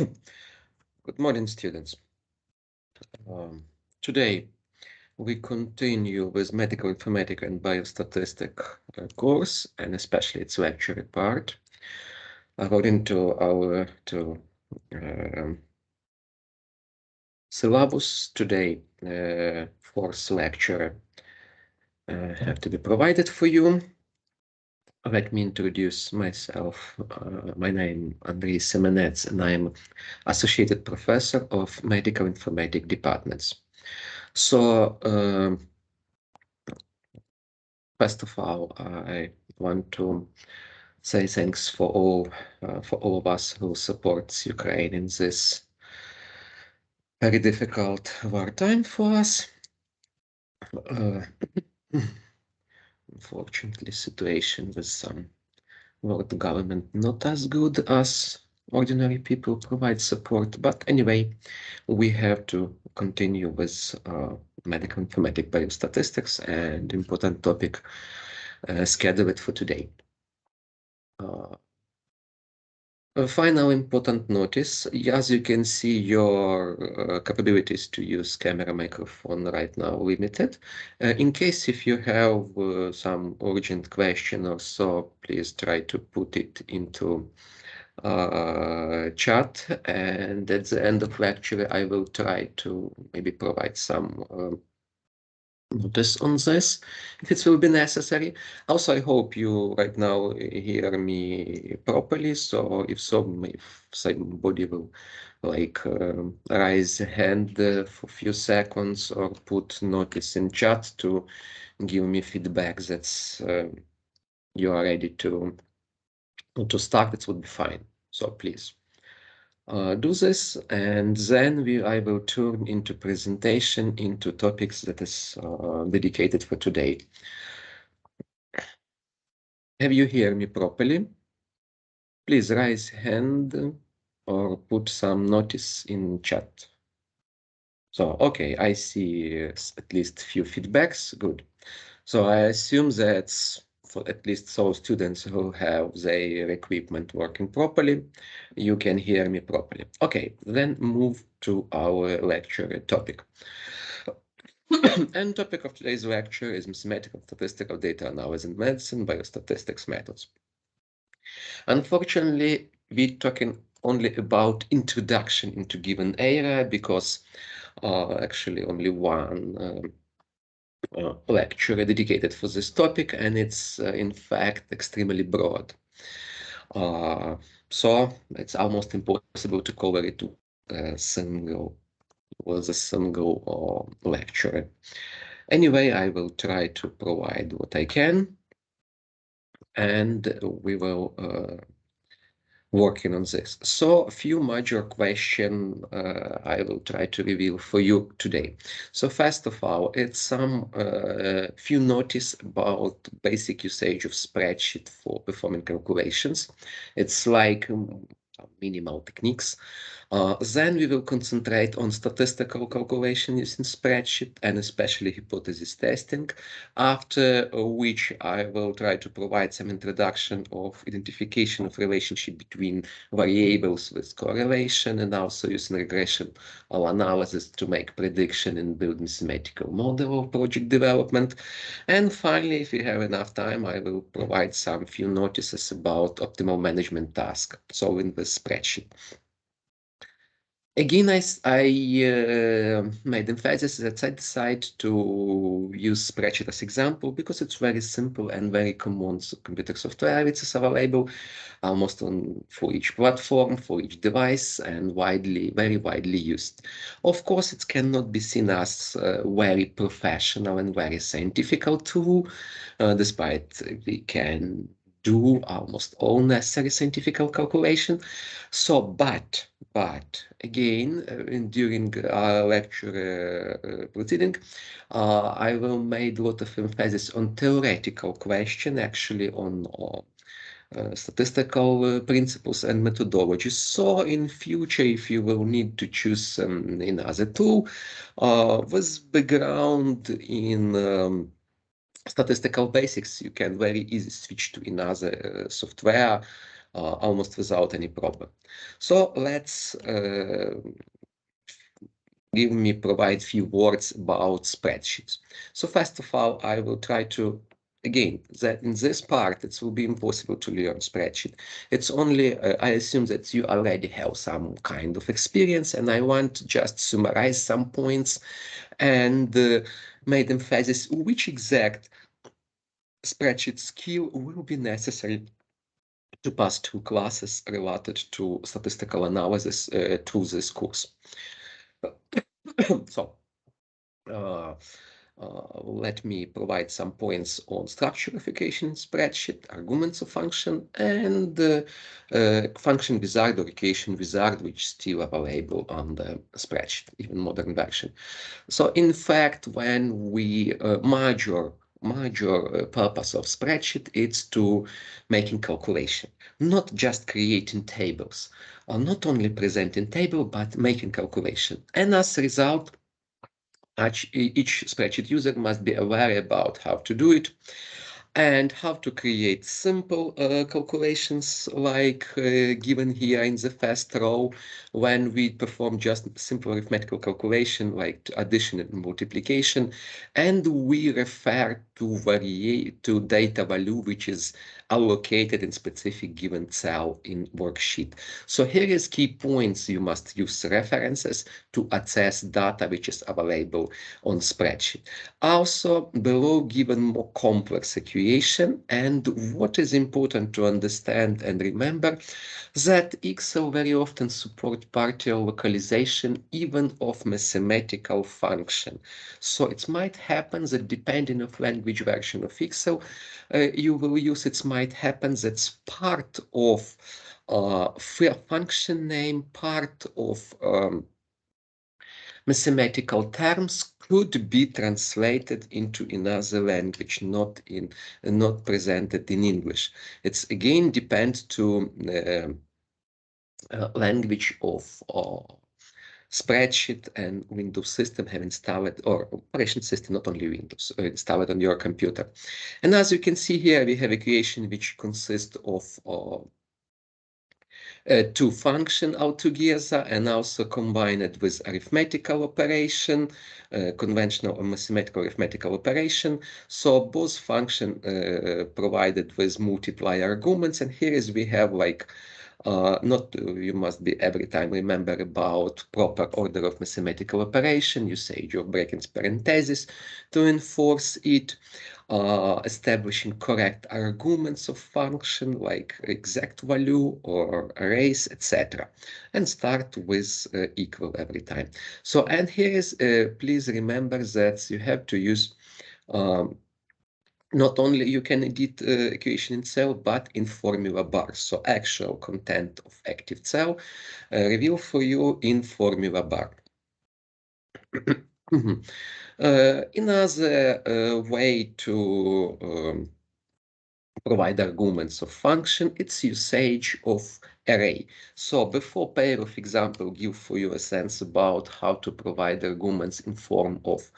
Good morning, students. Today we continue with medical informatics and biostatistics course, and especially its lecture part. According to our syllabus today, fourth lecture have to be provided for you. Let me introduce myself. My name is Andrei Semenets, and I am Associated Professor of Medical Informatics Departments. So, first of all, I want to say thanks for all of us who supports Ukraine in this very difficult wartime for us. Unfortunately, situation with some world government not as good as ordinary people provide support. But anyway, we have to continue with medical informatics biostatistics and important topic scheduled for today. A final important notice, as you can see, your capabilities to use camera microphone right now limited. In case if you have some urgent question or so, please try to put it into chat, and at the end of lecture I will try to maybe provide some notice on this if it will be necessary. Also, I hope you right now hear me properly. So if so, if somebody will like raise a hand for a few seconds or put notice in chat to give me feedback that's you are ready to start, it would be fine. So please do this, and then I will turn into presentation into topics that is dedicated for today. Have you hear me properly? Please raise hand or put some notice in chat. So, okay, I see at least few feedbacks. Good. So I assume that's for at least those students who have their equipment working properly, you can hear me properly. Okay, then move to our lecture topic. And topic of today's lecture is mathematical statistical data analysis in medicine, biostatistics methods. Unfortunately, we're talking only about introduction into given area because actually only one lecture dedicated for this topic, and it's in fact extremely broad. So it's almost impossible to cover it with a single lecture. Anyway, I will try to provide what I can, and we will working on this. So a few major questions I will try to reveal for you today. So first of all, it's some few notice about basic usage of spreadsheet for performing calculations. It's like minimal techniques. Then we will concentrate on statistical calculation using spreadsheet and especially hypothesis testing, after which I will try to provide some introduction of identification of relationship between variables with correlation and also using regression or analysis to make prediction and build mathematical model of project development. And finally, if we have enough time, I will provide some few notices about optimal management task solving the spreadsheet. Again, I made emphasis that I decided to use spreadsheet as example because it's very simple and very common computer software. It's available almost for each platform, for each device, and very widely used. Of course, it cannot be seen as very professional and very scientific tool, despite we can do almost all necessary scientific calculation. So, but again, during our lecture proceeding, I will make a lot of emphasis on theoretical question, actually on statistical principles and methodologies. So in future, if you will need to choose another tool with background in statistical basics, you can very easily switch to another software almost without any problem. So let's provide few words about spreadsheets. So first of all, I will try to, again, that in this part, it will be impossible to learn spreadsheet. It's only, I assume that you already have some kind of experience, and I want to just summarize some points and made emphasis which exact spreadsheet skill will be necessary to pass two classes related to statistical analysis through this course. So uh, let me provide some points on structure verification spreadsheet, arguments of function, and function wizard or equation wizard, which is still available on the spreadsheet, even modern version. So in fact, when we major purpose of spreadsheet is to making calculation, not just creating tables, or not only presenting table, but making calculation. And as a result, each spreadsheet user must be aware about how to do it and how to create simple calculations like given here in the first row when we perform just simple arithmetical calculation like addition and multiplication, and we refer to data value which is allocated in specific given cell in worksheet. So here is key points. You must use references to access data which is available on spreadsheet. Also, below given more complex equation, and what is important to understand and remember that Excel very often support partial localization even of mathematical function. So it might happen that depending of language version of Excel you will use, it might happen that's part of function name, part of mathematical terms could be translated into another language, not presented in English. It's again depends to language of spreadsheet and Windows system have installed, or operation system, not only Windows, installed on your computer. And as you can see here, we have equation which consists of two function altogether and also combine it with arithmetical operation, conventional or mathematical arithmetical operation. So both function provided with multiply arguments, and here is we have like not you must be every time remember about proper order of mathematical operation, usage of brackets parentheses to enforce it, establishing correct arguments of function like exact value or arrays, etc. And start with equal every time. So, and here is, please remember that you have to use not only you can edit equation itself, but in formula bar. So actual content of active cell reveal for you in formula bar. Another way to provide arguments of function, it's usage of array. So before pair of example give for you a sense about how to provide arguments in form of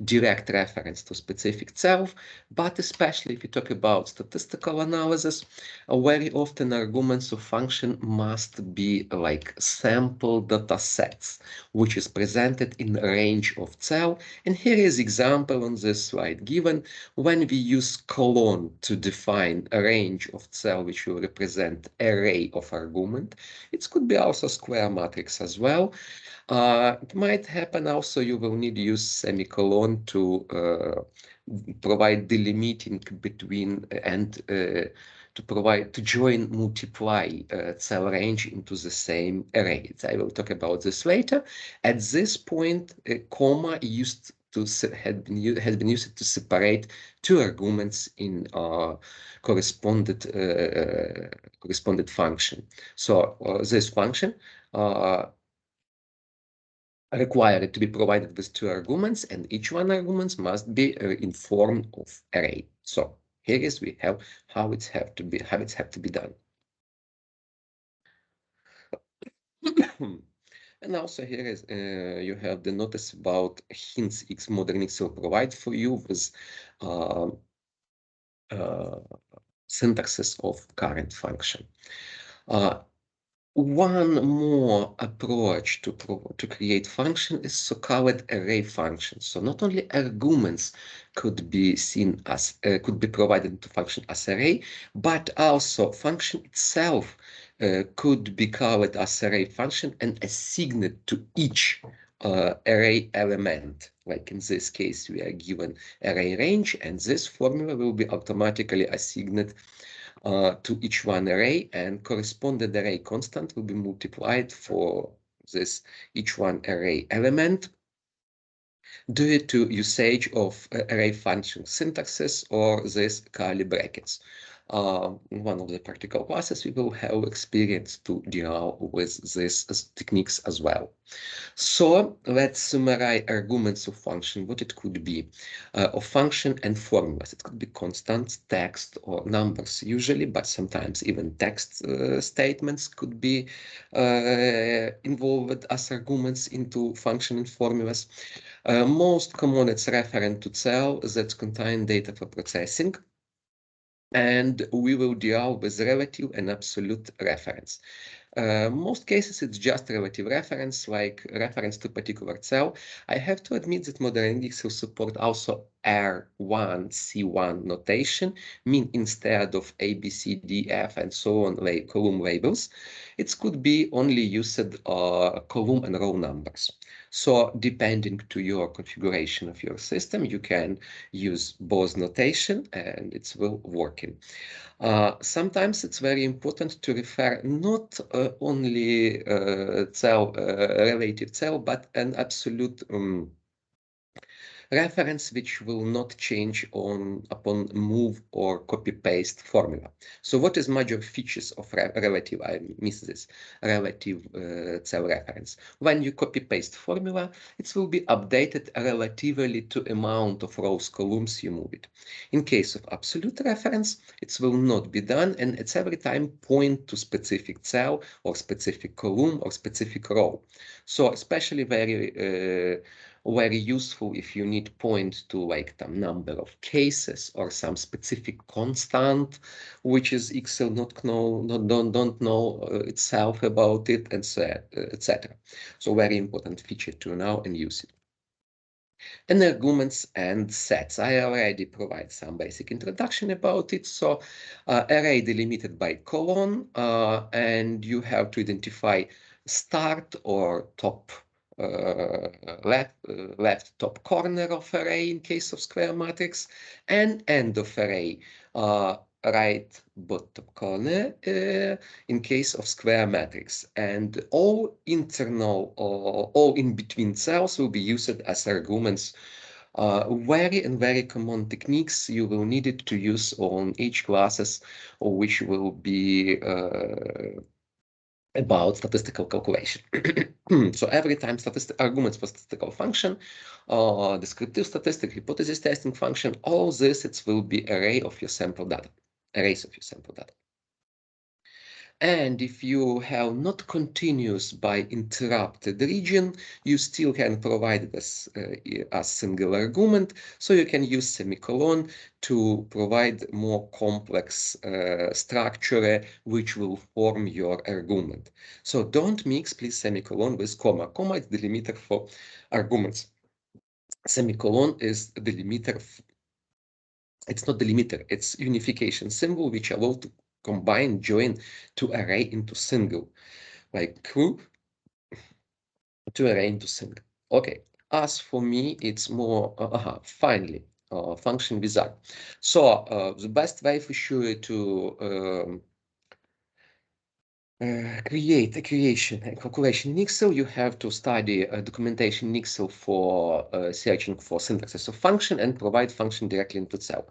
direct reference to specific self, but especially if you talk about statistical analysis, very often arguments of function must be like sample data sets, which is presented in a range of cell. And here is example on this slide given when we use colon to define a range of cell which will represent array of argument. It could be also square matrix as well. It might happen also you will need to use semicolon to provide delimiting between and to join multiply cell range into the same array. I will talk about this later. At this point, a comma has been used to separate two arguments in corresponded function. So this function required to be provided with two arguments, and each one arguments must be in form of array. So here is we have how it's have to be done. And also here is you have the notice about hints X modern Excel provide for you with uh, syntaxes of current function. Uh, One more approach to create function is so-called array functions. So not only arguments could be seen as could be provided to function as array, but also function itself could be called as array function and assigned to each array element. Like in this case, we are given array range, and this formula will be automatically assigned to each one array, and corresponding array constant will be multiplied for this each one array element due to usage of array function syntaxes or this curly brackets. In one of the practical classes, we will have experience to deal with these techniques as well. So let's summarize arguments of function, what it could be, of function and formulas. It could be constants, text, or numbers usually, but sometimes even text statements could be involved as arguments into function and formulas. Most common, it's referent to cell that contain data for processing. And we will deal with relative and absolute reference. Most cases, it's just relative reference, like reference to particular cell. I have to admit that modern index will support also R1, C1 notation, mean instead of A, B, C, D, F, and so on, like column labels, it could be only used column and row numbers. So depending to your configuration of your system, you can use both notation and it will working. Sometimes it's very important to refer not only cell, relative cell, but an absolute reference which will not change upon move or copy paste formula. So what is major features of relative, I miss this, relative cell reference? When you copy paste formula, it will be updated relatively to amount of rows, columns you move it. In case of absolute reference, it will not be done, and it's every time point to specific cell or specific column or specific row. So especially very useful if you need point to like the number of cases or some specific constant, which is Excel don't know itself about it, and so etc. So very important feature to know and use it. And arguments and sets. I already provide some basic introduction about it. So array delimited by colon, and you have to identify start or top left top corner of array in case of square matrix, and end of array, right bottom corner in case of square matrix. And all internal or all in between cells will be used as arguments. Very common techniques you will need it to use on each classes, which will be about statistical calculation. So every time arguments for statistical function, descriptive statistic, hypothesis testing function, all this, it will be arrays of your sample data. And if you have not continuous by interrupted region, you still can provide this as single argument. So you can use semicolon to provide more complex structure which will form your argument. So don't mix, please, semicolon with comma. Comma is the delimiter for arguments. Semicolon is the delimiter. It's not delimiter, it's unification symbol which allows to combine, join to array into single, like group to array into single. Okay, as for me, it's more, finally, function wizard. So the best way for sure to create a calculation in Excel, you have to study documentation in Excel for searching for syntaxes of function and provide function directly into cell.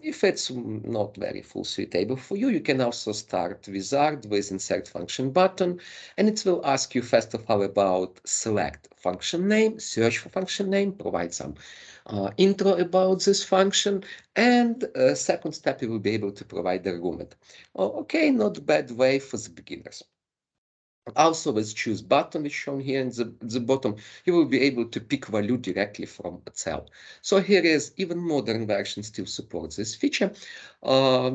If it's not very full suitable for you, you can also start wizard with insert function button, and it will ask you first of all about select function name, search for function name, provide some intro about this function, and second step, you will be able to provide the argument. Oh, okay, not bad way for the beginners. Also, with choose button, which is shown here in the bottom, you will be able to pick value directly from a cell. So here is even modern version still supports this feature,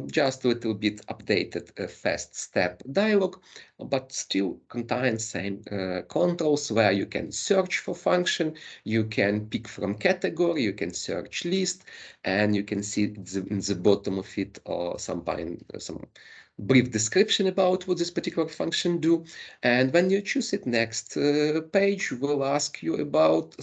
just a little bit updated fast step dialog, but still contains same controls where you can search for function, you can pick from category, you can search list, and you can see in the bottom of it some brief description about what this particular function do. And when you choose it, next page will ask you about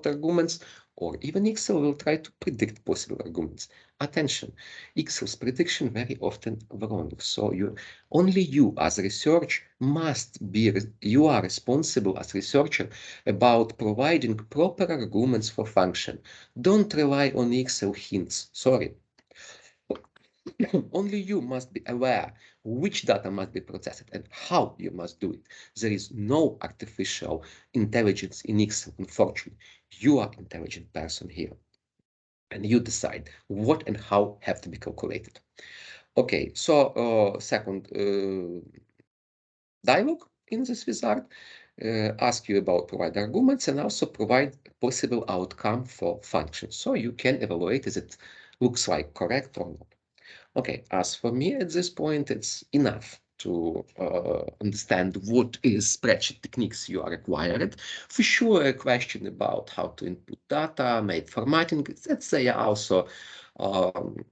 arguments, or even Excel will try to predict possible arguments. Attention, Excel's prediction very often wrong. So only you as research you are responsible as researcher about providing proper arguments for function. Don't rely on Excel hints. Sorry. Only you must be aware which data must be processed and how you must do it. There is no artificial intelligence in Excel, unfortunately. You are intelligent person here, and you decide what and how have to be calculated. Okay, so second dialog in this wizard ask you about provide arguments and also provide possible outcome for functions. So you can evaluate is it looks like correct or not. Okay, as for me at this point, it's enough to understand what is spreadsheet techniques you are required. For sure, a question about how to input data, make formatting, let's say also um,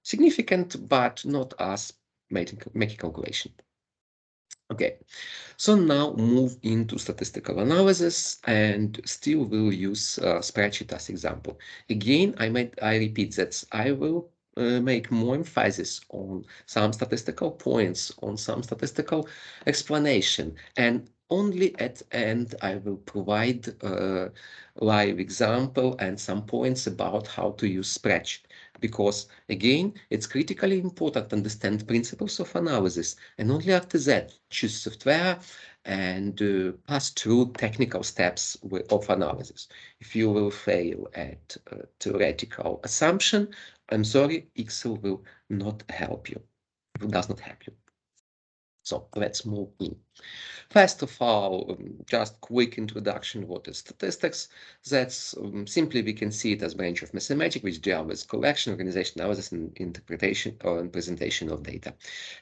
significant, but not as making calculation. Okay, so now move into statistical analysis and still will use spreadsheet as example. Again, I repeat that I will make more emphasis on some statistical points, on some statistical explanation, and only at end I will provide a live example and some points about how to use spreadsheet. Because again, it's critically important to understand principles of analysis, and only after that choose software and pass through technical steps of analysis. If you will fail at theoretical assumption, I'm sorry, Excel will not help you. It does not help you. So let's move in. First of all, just quick introduction, what is statistics? That's simply we can see it as branch of mathematics, which deals with collection, organization, analysis, and interpretation or presentation of data.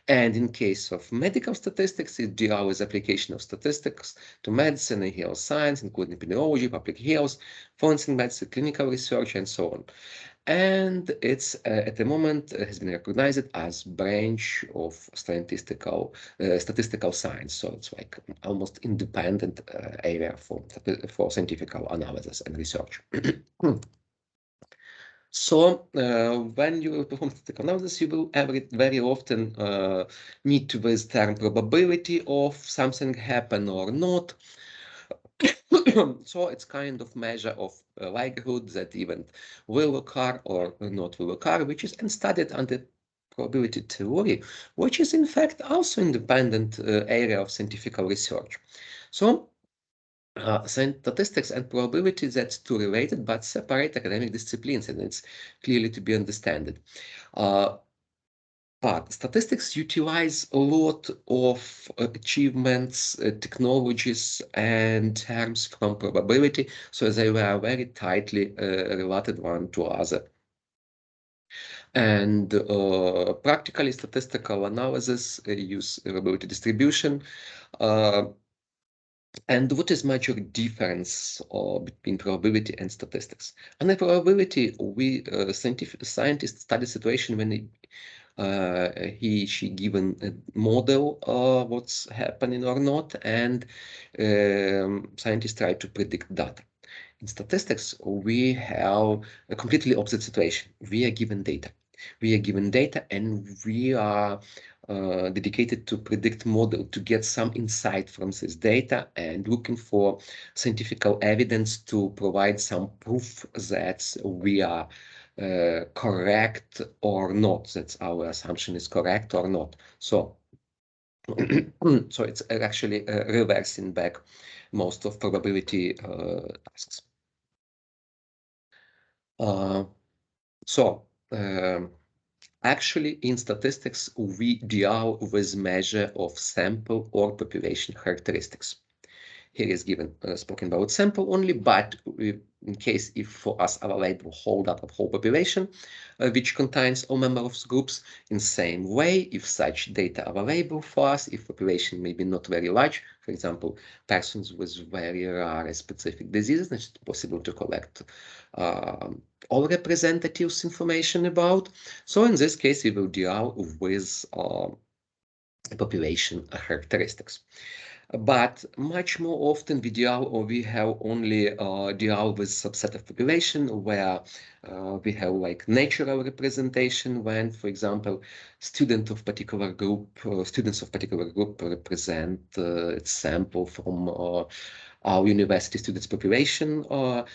And in case of medical statistics, it deals with application of statistics to medicine and health science, including epidemiology, public health, forensic medicine, clinical research, and so on. And it's at the moment has been recognized as branch of statistical science. So it's like almost independent area for scientific analysis and research. So when you perform statistical analysis, you will very often meet with term probability of something happen or not. So it's kind of measure of likelihood that event will occur or not will occur, which is studied under probability theory, which is in fact also independent area of scientific research. So statistics and probability, that's two related but separate academic disciplines, and it's clearly to be understood. But statistics utilize a lot of achievements, technologies, and terms from probability, so they were very tightly related one to other. And practically, statistical analysis use probability distribution. And what is major difference between probability and statistics? Under probability, scientists study situation when she given a model what's happening or not, and scientists try to predict data. In statistics, we have a completely opposite situation. We are given data. We are given data, and we are dedicated to predict model to get some insight from this data and looking for scientific evidence to provide some proof that we are correct or not, that our assumption is correct or not. So, so it's actually reversing back most of probability tasks. So Actually, in statistics, we deal with measure of sample or population characteristics. Here is given spoken about sample only, but in case if for us available whole data of whole population, which contains all members of groups, in same way, if such data available for us, if population may be not very large, for example, persons with very rare specific diseases, it's possible to collect all representatives information about. So in this case, we will deal with population characteristics. But much more often we deal or we have only deal with subset of population where we have like natural representation when, for example, students of particular group represent its sample from our university students population, or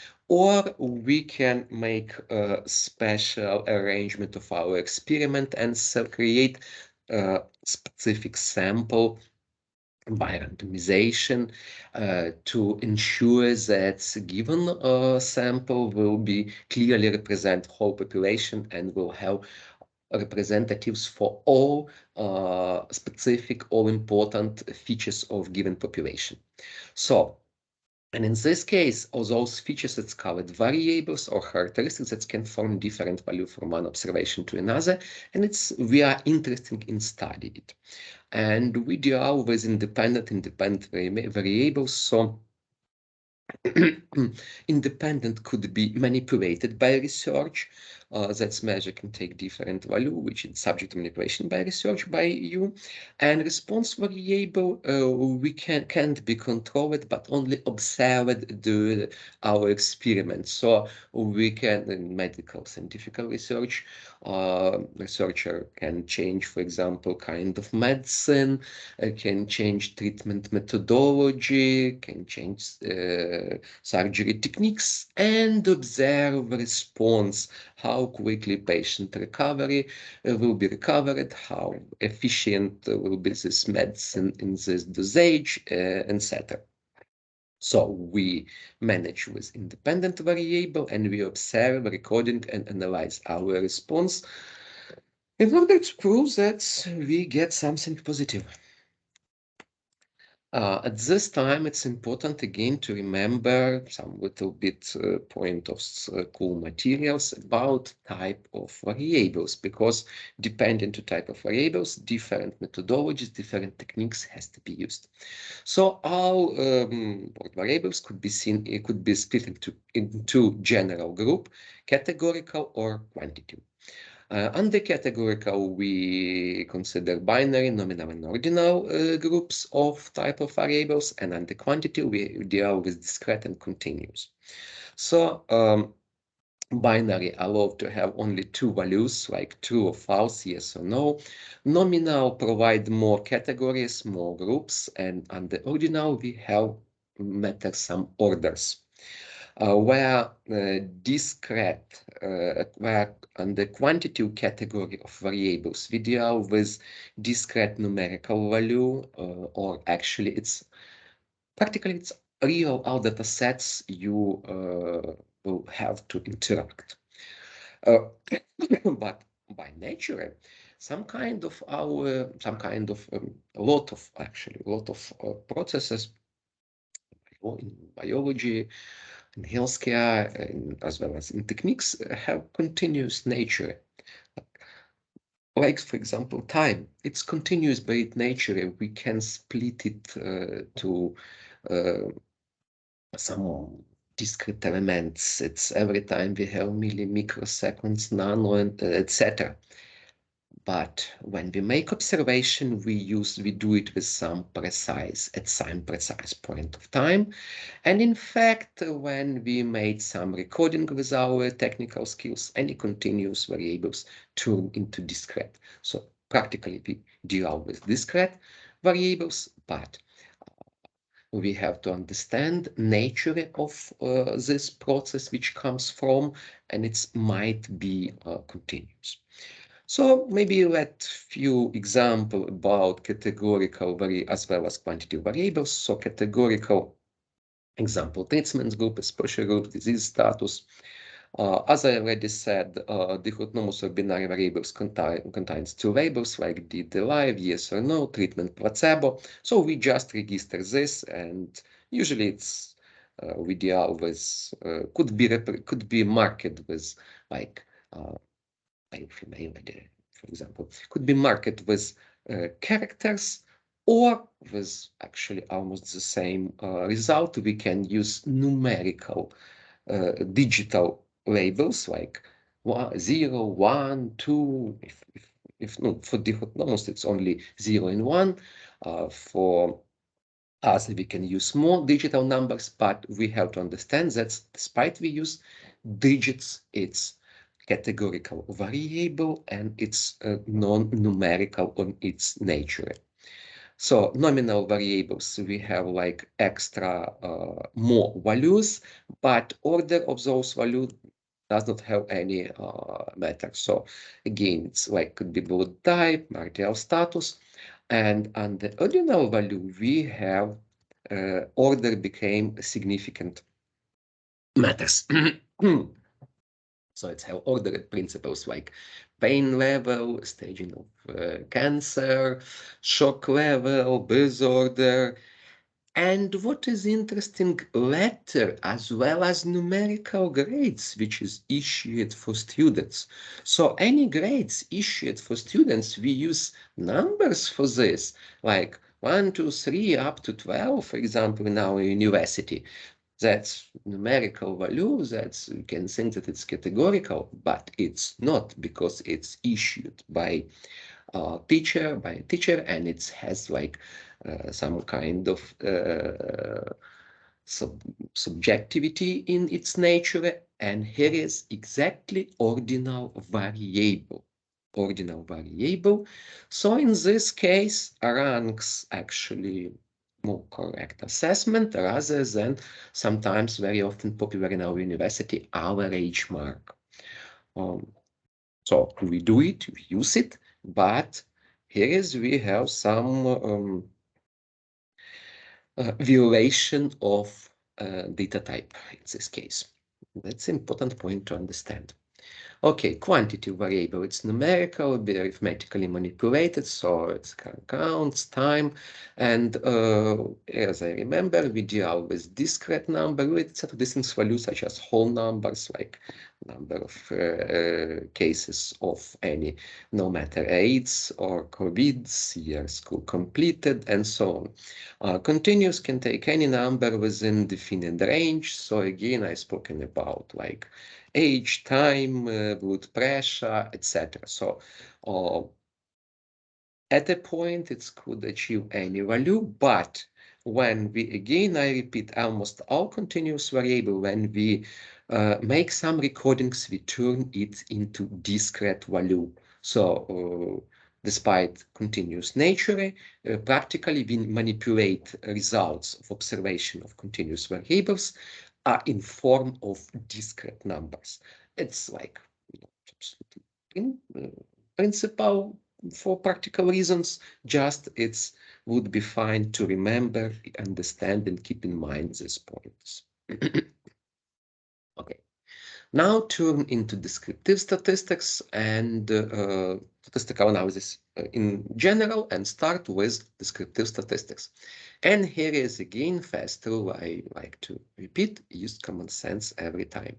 we can make a special arrangement of our experiment and so create a specific sample by randomization to ensure that given sample will be clearly represent whole population and will have representatives for all specific or important features of given population. So, and in this case, all those features that's called variables or characteristics that can form different value from one observation to another, and we are interested in studying it. And we deal with independent variables. So independent could be manipulated by research. That measure can take different value, which is subject to manipulation by research by you. And response variable, we can't be controlled, but only observed during our experiments. So we can, in medical scientific research, researcher can change, for example, kind of medicine, can change treatment methodology, can change surgery techniques, and observe response, how quickly patient recovery will be recovered, how efficient will be this medicine in this dosage, etc. So we manage with independent variable and we observe, recording, and analyze our response in order to prove that we get something positive. At this time, it's important again to remember some little bit point of cool materials about type of variables, because depending to type of variables, different methodologies, different techniques has to be used. So our variables could be seen, it could be split into general group, categorical, or quantitative. Under categorical, we consider binary, nominal, and ordinal groups of type of variables, and under quantity, we deal with discrete and continuous. So binary allowed to have only two values, like true or false, yes or no. Nominal provide more categories, more groups, and under ordinal, we have matter some orders. Where discrete, where under quantitative category of variables, we deal with discrete numerical value, or actually it's practically it's real data sets you will have to interact. But by nature, a lot of processes in biology, in healthcare, as well as in techniques, have continuous nature. Like, for example, time. It's continuous by its nature. We can split it to some discrete elements. It's every time we have microseconds, nano, and etc. But when we make observation, we do it with some precise point of time. And in fact, when we made some recording with our technical skills, any continuous variables turn into discrete. So practically we deal with discrete variables, but we have to understand nature of this process which comes from, and it might be continuous. So maybe let few example about categorical as well as quantitative variables. So categorical example, treatment group, exposure group, disease status. As I already said, the autonomous or binary variables contains two labels like did alive, yes or no, treatment, placebo. So we just register this, and usually it's we deal with could be marked with like male, female, for example, could be marked with characters or with actually almost the same result. We can use numerical digital labels like 0, 1, 2. If no, for the autonomous, it's only 0 and 1. For us, we can use more digital numbers, but we have to understand that despite we use digits, it's categorical variable and it's non-numerical on its nature. So nominal variables, we have like extra more values, but order of those values does not have any matter. So again, it's like could be blood type, marital status, and on the ordinal value, we have order became significant matters. So it's how ordered principles like pain level, staging of cancer, shock level, birth order, and what is interesting, letter as well as numerical grades, which is issued for students. So any grades issued for students, we use numbers for this, like 1, 2, 3, up to 12, for example, in our university. That's numerical value, that's you can think that it's categorical, but it's not because it's issued by teacher, and it has like some kind of subjectivity in its nature, and here is exactly ordinal variable. Ordinal variable. So in this case, ranks actually more correct assessment rather than sometimes very often popular in our university average mark. So we do it, we use it, but here is we have some violation of data type in this case. That's an important point to understand. Okay, quantity variable, it's numerical, be arithmetically manipulated, so it's counts, time, and as I remember, we deal with discrete number with set of distinct values such as whole numbers, like number of cases of any, no matter AIDS or COVID, year school completed, and so on. Continuous can take any number within defined range. So again, I've spoken about like age, time, blood pressure, etc. So at a point, it could achieve any value, but when we, again, I repeat, almost all continuous variable, when we make some recordings, we turn it into discrete value. So despite continuous nature, practically we manipulate results of observation of continuous variables are in form of discrete numbers. It's like in principle for practical reasons, just it's would be fine to remember, understand, and keep in mind these points. Okay, now turn into descriptive statistics and statistical analysis in general, and start with descriptive statistics. And here is again fast rule I like to repeat: use common sense every time.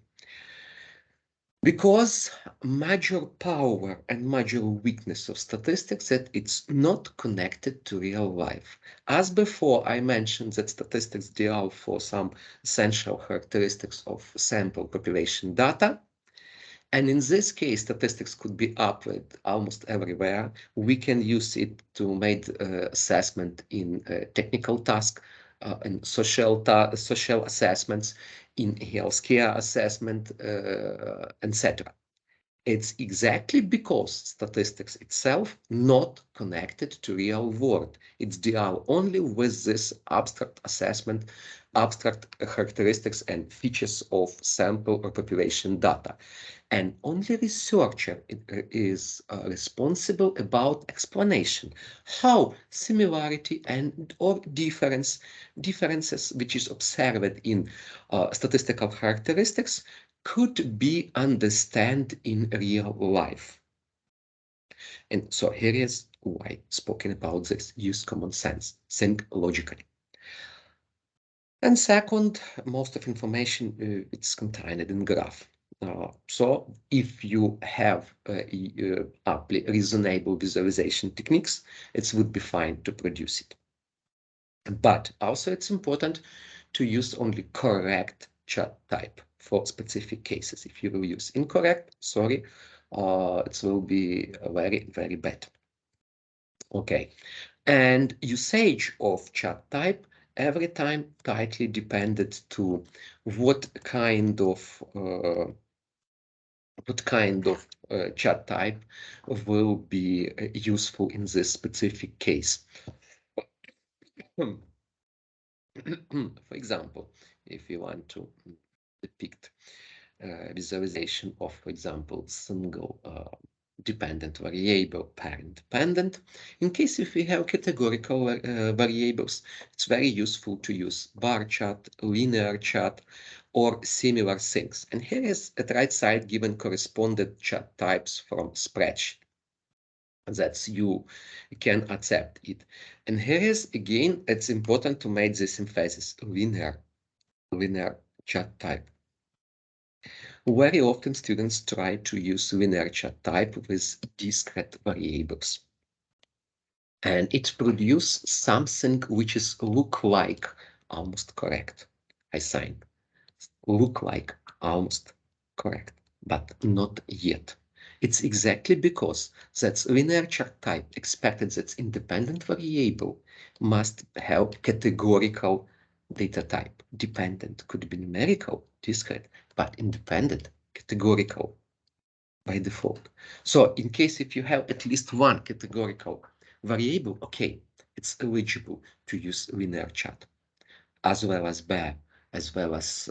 Because major power and major weakness of statistics that it's not connected to real life. As before, I mentioned that statistics deal for some essential characteristics of sample population data. And in this case, statistics could be applied almost everywhere. We can use it to make assessment in technical task, in social assessments, in healthcare assessment, etc. It's exactly because statistics itself not connected to real world. It's deal only with this abstract assessment, abstract characteristics and features of sample or population data. And only researcher is responsible about explanation, how similarity and or differences which is observed in statistical characteristics could be understood in real life. And so here is why spoken about this. Use common sense, think logically. And second, most of information it's contained in graph. So if you have reasonable visualization techniques, it would be fine to produce it. But also it's important to use only correct chart type for specific cases. If you will use incorrect, sorry, it will be very, very bad. Okay, and usage of chart type every time tightly depended to what kind of chart type will be useful in this specific case. For example, if you want to depict visualization of, for example, single dependent variable, parent dependent. In case if we have categorical variables, it's very useful to use bar chart, linear chart, or similar things. And here is at right side given corresponded chart types from spreadsheet. That's you can accept it. And here is again, it's important to make this emphasis, linear chart type. Very often students try to use linear chart type with discrete variables. And it produces something which is look like almost correct. I signed. Look like almost correct, but not yet. It's exactly because that linear chart type expected that independent variable must have categorical data type. Dependent could be numerical, discrete, but independent, categorical by default. So in case if you have at least one categorical variable, okay, it's eligible to use linear chart, as well as bar, as well as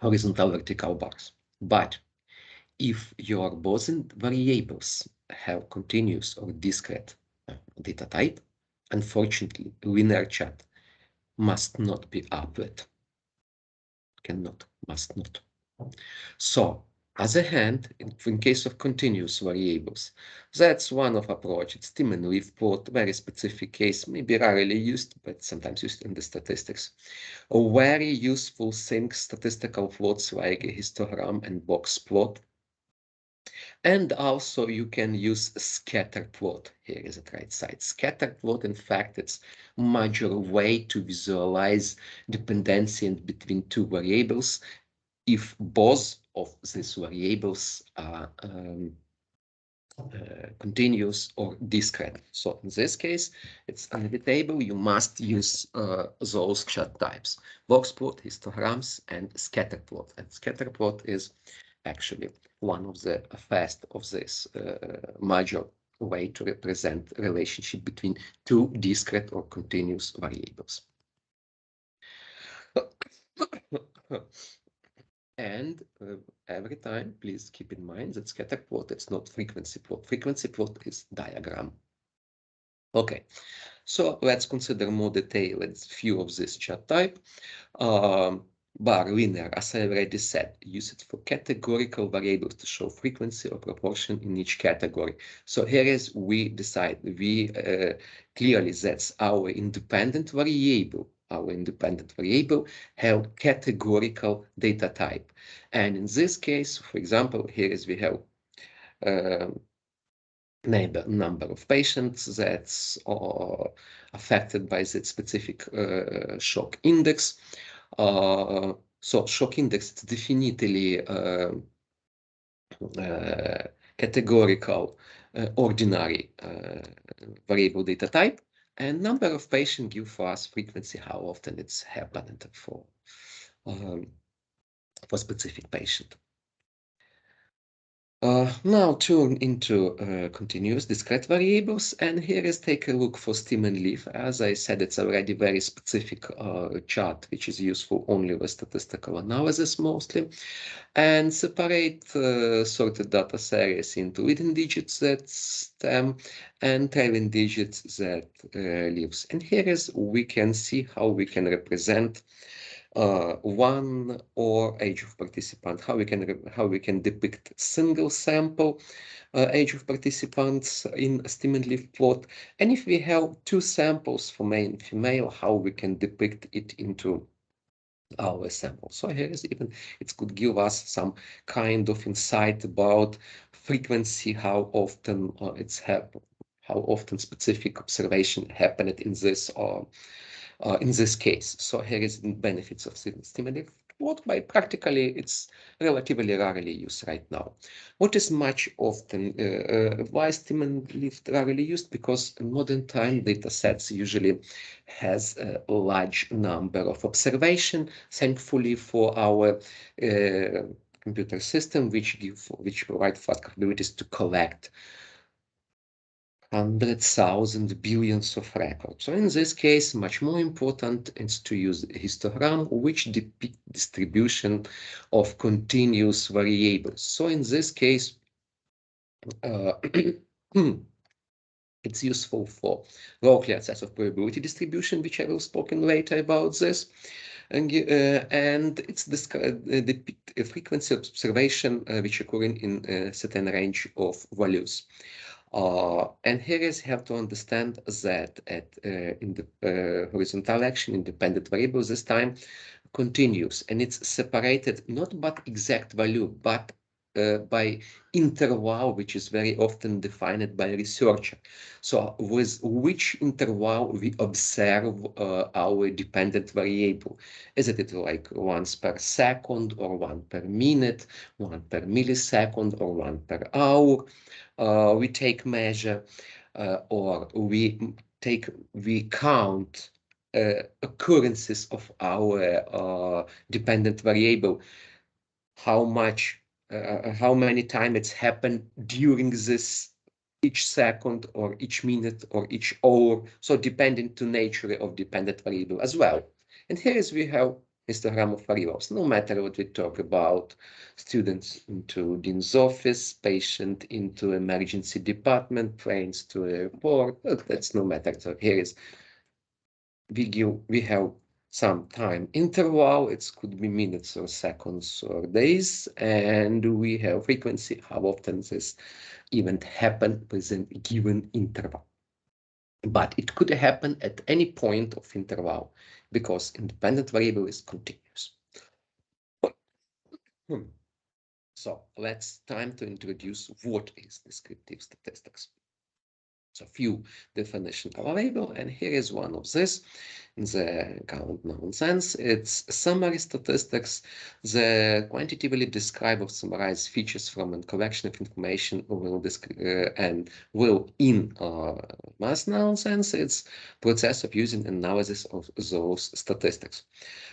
horizontal vertical bars. But if your Boson variables have continuous or discrete data type, unfortunately, linear chart must not be applied. Cannot, must not. So, as a hand, in case of continuous variables, that's one of approach. It's stem and leaf plot, very specific case, maybe rarely used, but sometimes used in the statistics. A very useful thing, statistical plots like a histogram and box plot. And also you can use scatter plot. Here is the right side. Scatter plot, in fact, it's major way to visualize dependency between two variables if both of these variables are continuous or discrete. So in this case, it's inevitable you must use those chart types: box plot, histograms, and scatter plot. And scatter plot is actually one of the first of this major way to represent relationship between two discrete or continuous variables. And every time, please keep in mind that scatter plot, it's not frequency plot. Frequency plot is diagram. Okay, so let's consider more detailed view of this chart type. Bar linear, as I already said, use it for categorical variables to show frequency or proportion in each category. So here is we decide, we clearly that's our independent variable. Our independent variable have categorical data type. And in this case, for example, here is we have number of patients that's affected by that specific shock index. So shock index is definitely categorical ordinary variable data type, and number of patients give for us frequency, how often it's happened for specific patient. Now turn into continuous discrete variables, and here is take a look for stem and leaf. As I said, it's already very specific chart, which is useful only with statistical analysis mostly, and separate sorted data series into leading digits that stem and trailing digits that leaves. And here is we can see how we can represent one or age of participant, how we can depict single sample age of participants in a stem and leaf plot, and if we have two samples for male and female, how we can depict it into our sample. So here is even, it could give us some kind of insight about frequency, how often how often specific observation happened in this case. So here is the benefits of stimulative plot, by practically it's relatively rarely used right now. What is much often, why stimulative rarely used? Because in modern time data sets usually has a large number of observation, thankfully for our computer system, which provide fast capabilities to collect 100,000 billions of records. So in this case, much more important is to use histogram, which depict distribution of continuous variables. So in this case, it's useful for locally accessible probability distribution, which I will speak later about this. And it's depict a frequency of observation which occurring in a certain range of values. And here is have to understand that in the horizontal action, independent variable this time continues, and it's separated not by exact value, but by interval, which is very often defined by researcher. So with which interval we observe our dependent variable. Is it like once per second, or 1 per minute, 1 per millisecond, or 1 per hour? We take measure, or we count occurrences of our dependent variable, how many times it's happened during this each second or each minute or each hour, so depending to nature of dependent variable as well. And here is we have histogram of variables. No matter what we talk about, students into dean's office, patient into emergency department, planes to airport, that's no matter. So here is we have some time interval, it could be minutes or seconds or days, and we have frequency, how often this event happen within a given interval. But it could happen at any point of interval because independent variable is continuous. So let's time to introduce what is descriptive statistics. So few definitions are available, and here is one of this in the current known sense. It's summary statistics, the quantitatively describe or summarize features from a collection of information and will in mass known sense, it's process of using analysis of those statistics.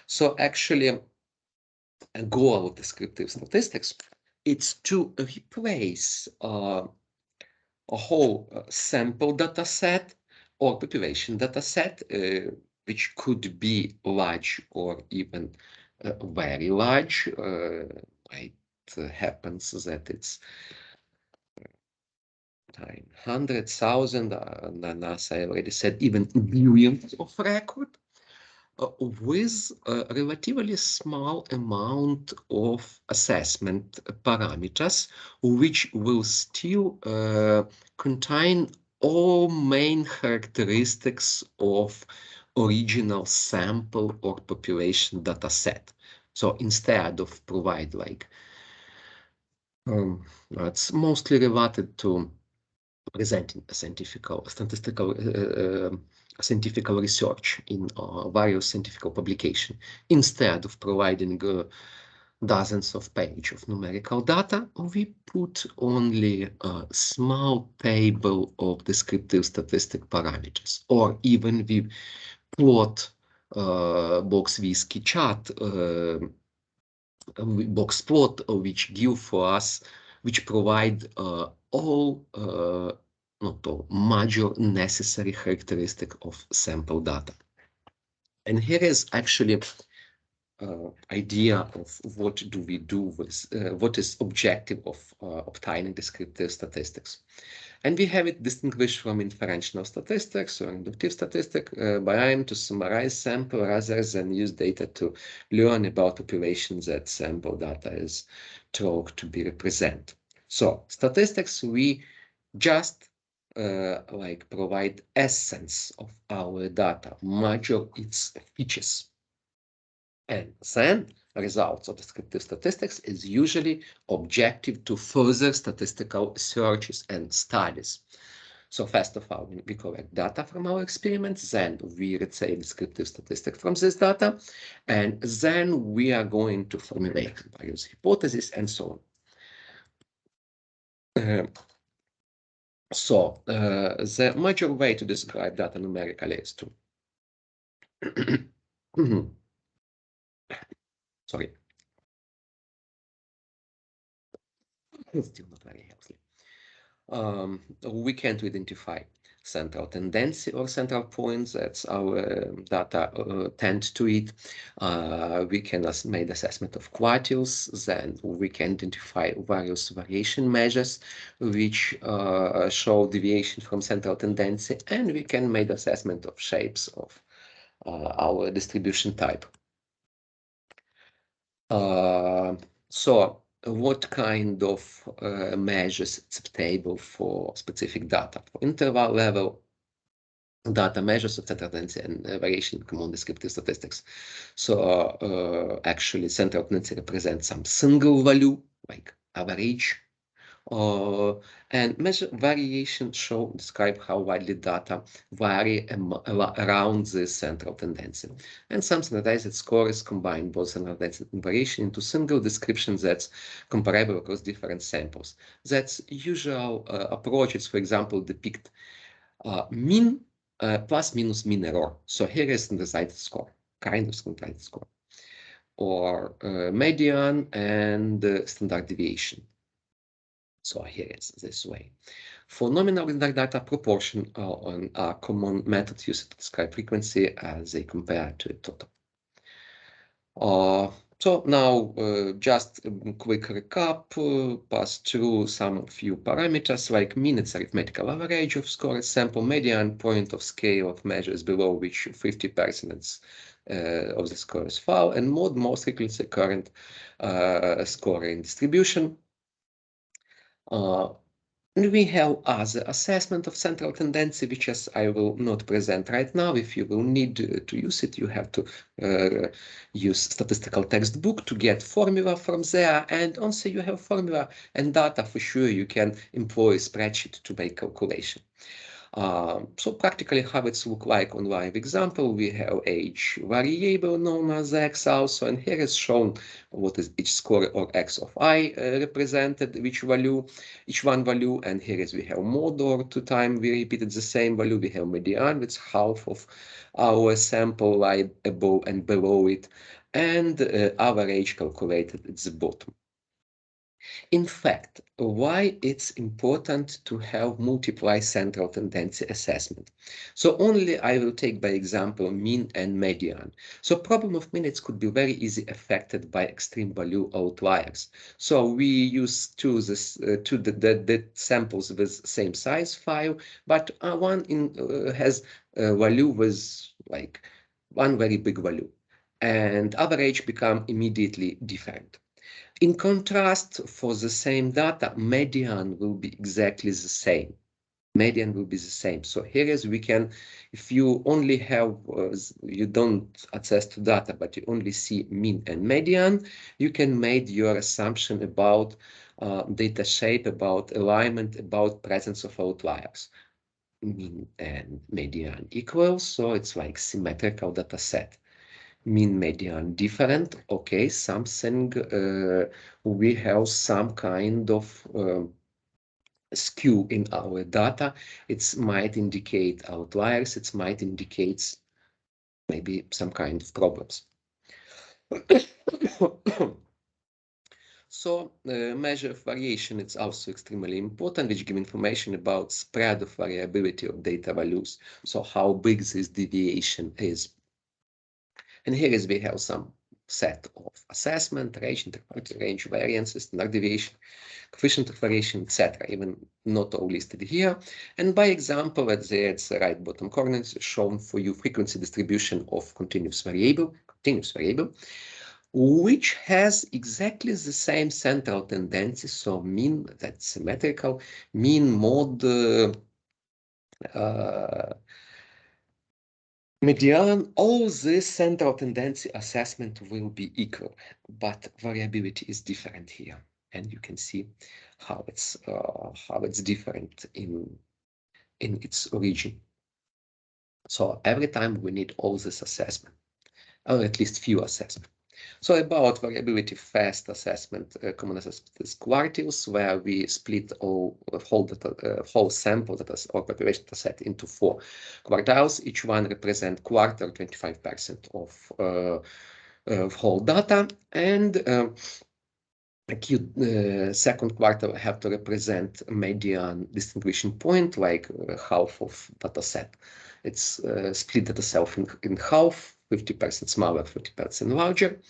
So actually, a goal of descriptive statistics, it's to replace a whole sample data set or population data set, which could be large or even very large. It happens that it's 100,000, and as I already said, even billions of records. With a relatively small amount of assessment parameters, which will still contain all main characteristics of original sample or population data set. So instead of provide like, it's mostly related to presenting a statistical research in various scientific publications. Instead of providing dozens of pages of numerical data, we put only a small table of descriptive statistic parameters, or even we plot box whiskey chart, box plot, which give for us, which provide all not all, major necessary characteristic of sample data. And here is actually idea of what do we do with, what is objective of obtaining descriptive statistics. And we have it distinguished from inferential statistics or inductive statistics by aim to summarize sample rather than use data to learn about populations that sample data is thought to be represent. So statistics, we just like provide essence of our data, measure its features. And then results of descriptive statistics is usually objective to further statistical searches and studies. So first of all, we collect data from our experiments, then we retrieve descriptive statistics from this data, and then we are going to formulate various hypotheses and so on. The major way to describe data numerically is to sorry, still not very healthy. We can identify central tendency or central points. That's our data tend to it. We can make assessment of quartiles. Then we can identify various variation measures which show deviation from central tendency, and we can make assessment of shapes of our distribution type. So what kind of measures acceptable for specific data? For interval level data measures of central tendency and variation in common descriptive statistics. So actually central tendency represents some single value like average, and measure variation describe how widely data vary around the central tendency. And some standardized scores combine both central tendency and variation into single description that's comparable across different samples. That's usual approaches, for example, depict mean plus minus mean error. So here is standardized score, kind of standardized score, or median and standard deviation. So here it's this way. For nominal data, proportion on a common method used to describe frequency as they compare to a total. So now just a quick recap, pass through some few parameters like mean, it's arithmetical average of scored sample, median point of scale of measures below which 50% of the score is foul, and mode most frequency current scoring distribution. We have other assessment of central tendency, which I will not present right now. If you will need to use it, you have to use statistical textbook to get formula from there. And also you have formula and data for sure. You can employ a spreadsheet to make calculation. So practically how it's look like on live example, we have age variable known as x also, and here is shown what is each score or x of I represented, which value, each one value, and here is we have mode or 2 times we repeated the same value, we have median, which is half of our sample lie above and below it, and average calculated at the bottom. In fact, why it's important to have multiply central tendency assessment. So only I will take by example mean and median. So problem of minutes could be very easy affected by extreme value outliers. So we choose the samples with same size file, but one has a value with like one very big value, and average become immediately different. In contrast, for the same data, median will be exactly the same. Median will be the same. So here is we can, if you only have, you don't access to data, but you only see mean and median, you can make your assumption about data shape, about alignment, about presence of outliers. Mean and median equals, so it's like symmetrical data set. Mean median different, okay, something we have some kind of skew in our data. It might indicate outliers, it might indicate maybe some kind of problems. So measure of variation is also extremely important, which give information about spread of variability of data values. So how big this deviation is. And here is we have some set of assessment, range, interquartile range, variance, standard deviation, coefficient of variation, etc. Even not all listed here. And by example, at the right bottom corner is shown for you frequency distribution of continuous variable, which has exactly the same central tendency. So mean, that's symmetrical, mean, mode, median, all this central tendency assessment will be equal, but variability is different here. And you can see how it's different in its origin. So every time we need all this assessment, or at least few assessment. So about variability, fast assessment, common assessment is quartiles, where we split all whole sample or population data set into 4 quartiles. Each one represent quarter, 25% of whole data, and second quarter have to represent median distinguishing point, like half of data set. It's split data set in half, 50% smaller, 50% larger,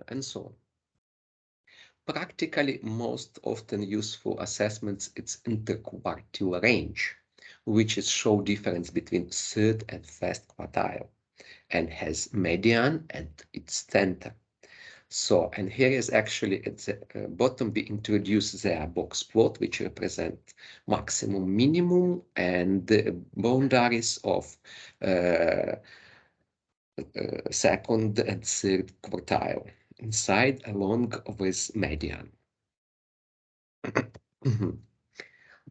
and so on. Practically, most often useful assessments, it's interquartile range, which is show difference between third and first quartile, and has median and its center. So, and here is actually at the bottom, we introduce the box plot, which represent maximum, minimum, and the boundaries of second and third quartile inside along with median.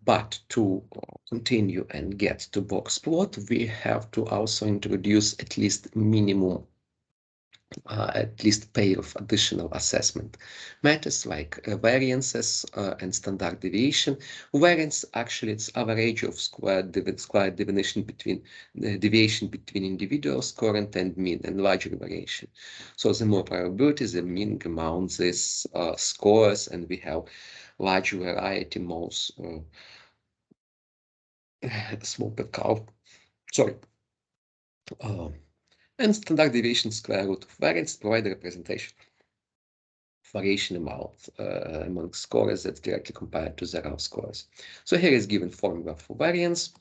But to continue and get to box plot, we have to also introduce at least minimum at least pair of additional assessment methods like variances and standard deviation. Variance, actually, it's average of squared deviation between deviation between individuals, current and mean, and larger variation. So the more probability, the mean amount this scores, and we have large variety, most small per curve. Sorry. And standard deviation square root of variance provide a representation variation amount among scores that's directly compared to zero scores. So here is given formula for variance,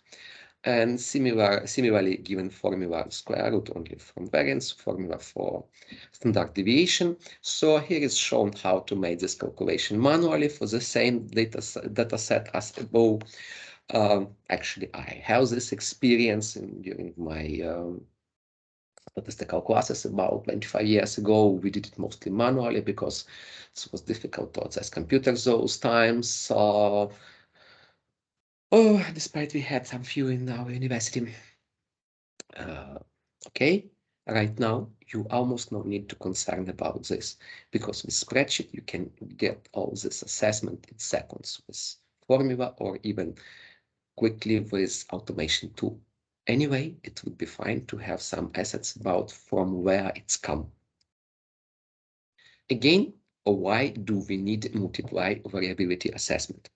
and similarly given formula square root only from variance, formula for standard deviation. So here is shown how to make this calculation manually for the same data set as above. Actually, I have this experience during my statistical classes about 25 years ago. We did it mostly manually because it was difficult to access computers those times. Despite we had some few in our university. Okay, right now you almost no need to concern about this, because with spreadsheet you can get all this assessment in seconds with formula, or even quickly with automation tool. Anyway, it would be fine to have some assets about from where it's come. Again, why do we need multiply variability assessment?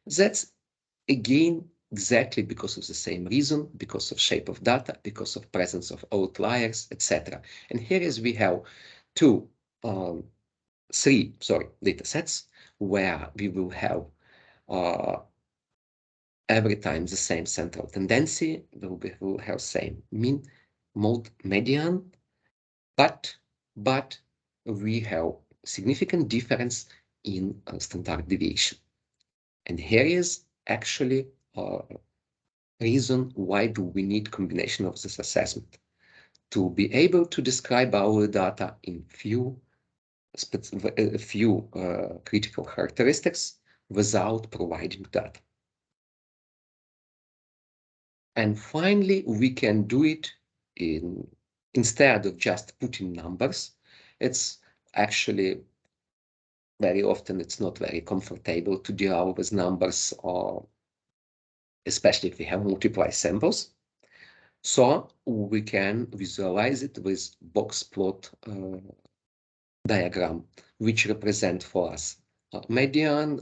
That's again exactly because of the same reason, because of shape of data, because of presence of outliers, etc. And here is we have three data sets where we will have every time the same central tendency, will have same mean, mode, median, but we have significant difference in standard deviation. And here is actually a reason why do we need combination of this assessment, to be able to describe our data in few critical characteristics without providing data. And finally, we can do it instead of just putting numbers. It's actually very often it's not very comfortable to deal with numbers, or especially if we have multiple samples. So we can visualize it with box plot diagram, which represent for us median,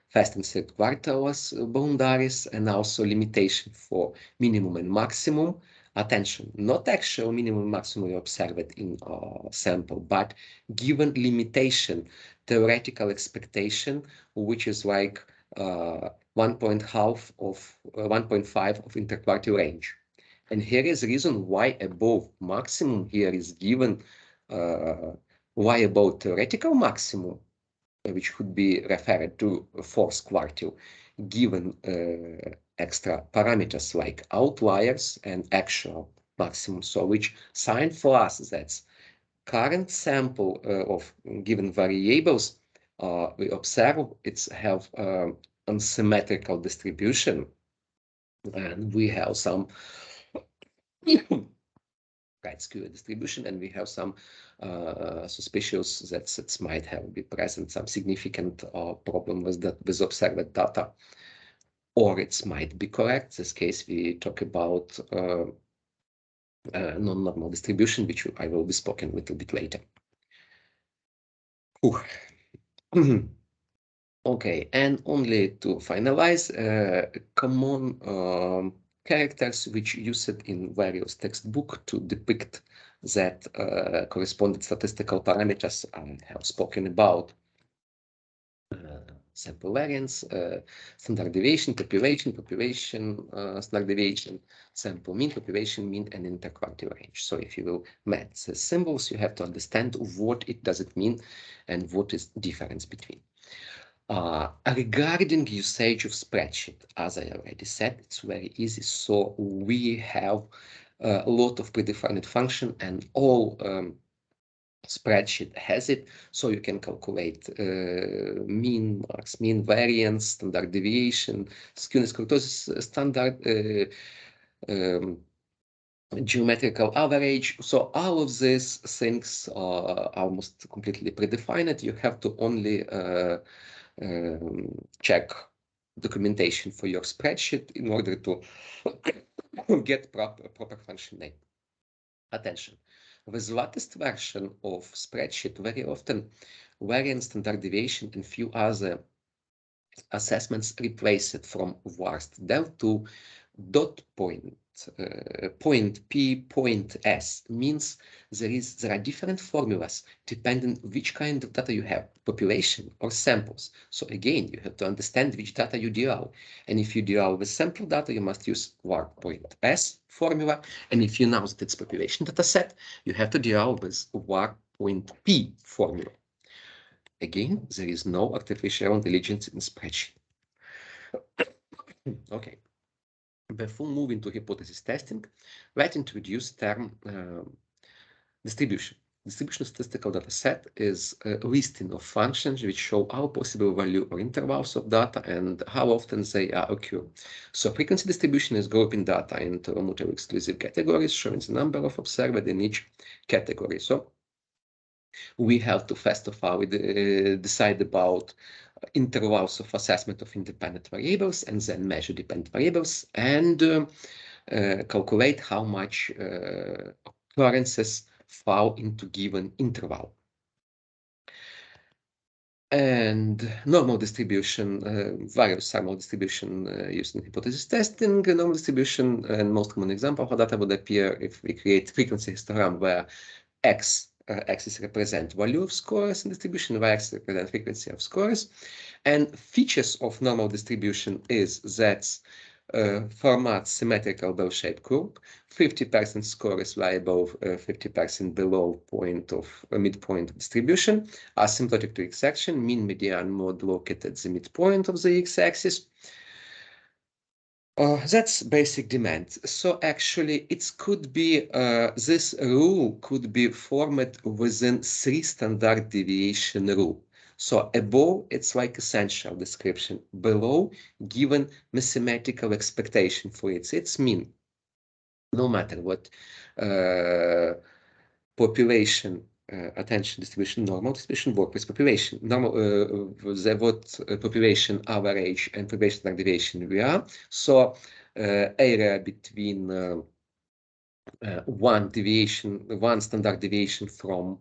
first and third quartiles boundaries, and also limitation for minimum and maximum. Attention, not actual minimum maximum observed in sample, but given limitation, theoretical expectation, which is like 1.5 of interquartile range. And here is the reason why above maximum here is given, why above theoretical maximum, which could be referred to fourth quartile, given extra parameters like outliers and actual maximum. So which sign for us that current sample of given variables we observe it's have unsymmetrical distribution, and we have some right skew distribution, and we have some suspicious that it might have be present some significant problem with that with observed data, or it might be correct. In this case, we talk about non-normal distribution, which I will be spoken a little bit later. Okay, and only to finalize, common characters which used in various textbooks to depict that corresponding statistical parameters I have spoken about. Sample variance, standard deviation, population, standard deviation, sample mean, population mean, and interquartile range. So if you will match the symbols, you have to understand what it does it mean and what is difference between. Regarding usage of spreadsheet, as I already said, it's very easy. So we have a lot of predefined function, and all spreadsheet has it. So you can calculate mean, max, mean, variance, standard deviation, skewness, kurtosis, standard geometrical average. So all of these things are almost completely predefined. You have to only check documentation for your spreadsheet in order to get proper function name. Attention, with latest version of spreadsheet, very often variance, standard deviation, and few other assessments replaced from worst del to dot point, point P, point S, means there are different formulas depending which kind of data you have, population or samples. So again, you have to understand which data you deal. And if you deal with sample data, you must use var point S formula. And if you know that it's population data set, you have to deal with var point P formula. Again, there is no artificial intelligence in spreadsheet. Okay. Before moving to hypothesis testing, let's introduce term distribution. Distribution statistical data set is a listing of functions which show all possible value or intervals of data and how often they occur. So frequency distribution is grouping data into mutually exclusive categories, showing the number of observed in each category. So we have to first of all decide about intervals of assessment of independent variables, and then measure dependent variables, and calculate how much occurrences fall into given interval. And normal distribution, various normal distribution used in hypothesis testing. Normal distribution, and most common example of data would appear if we create frequency histogram where axis represent value of scores in distribution, y-axis represent frequency of scores. And features of normal distribution is that format symmetrical bell-shaped curve, 50% scores lie above, 50% below point of midpoint of distribution, asymptotic to x-action, mean, median, mode located at the midpoint of the x-axis. That's basic demand. So actually, it could be this rule could be formed within 3 standard deviation rule. So above, it's like essential description. Below, given mathematical expectation for its mean. No matter what population, attention distribution, normal distribution, work with population, normal, what population average and population standard deviation we are. So area between one standard deviation from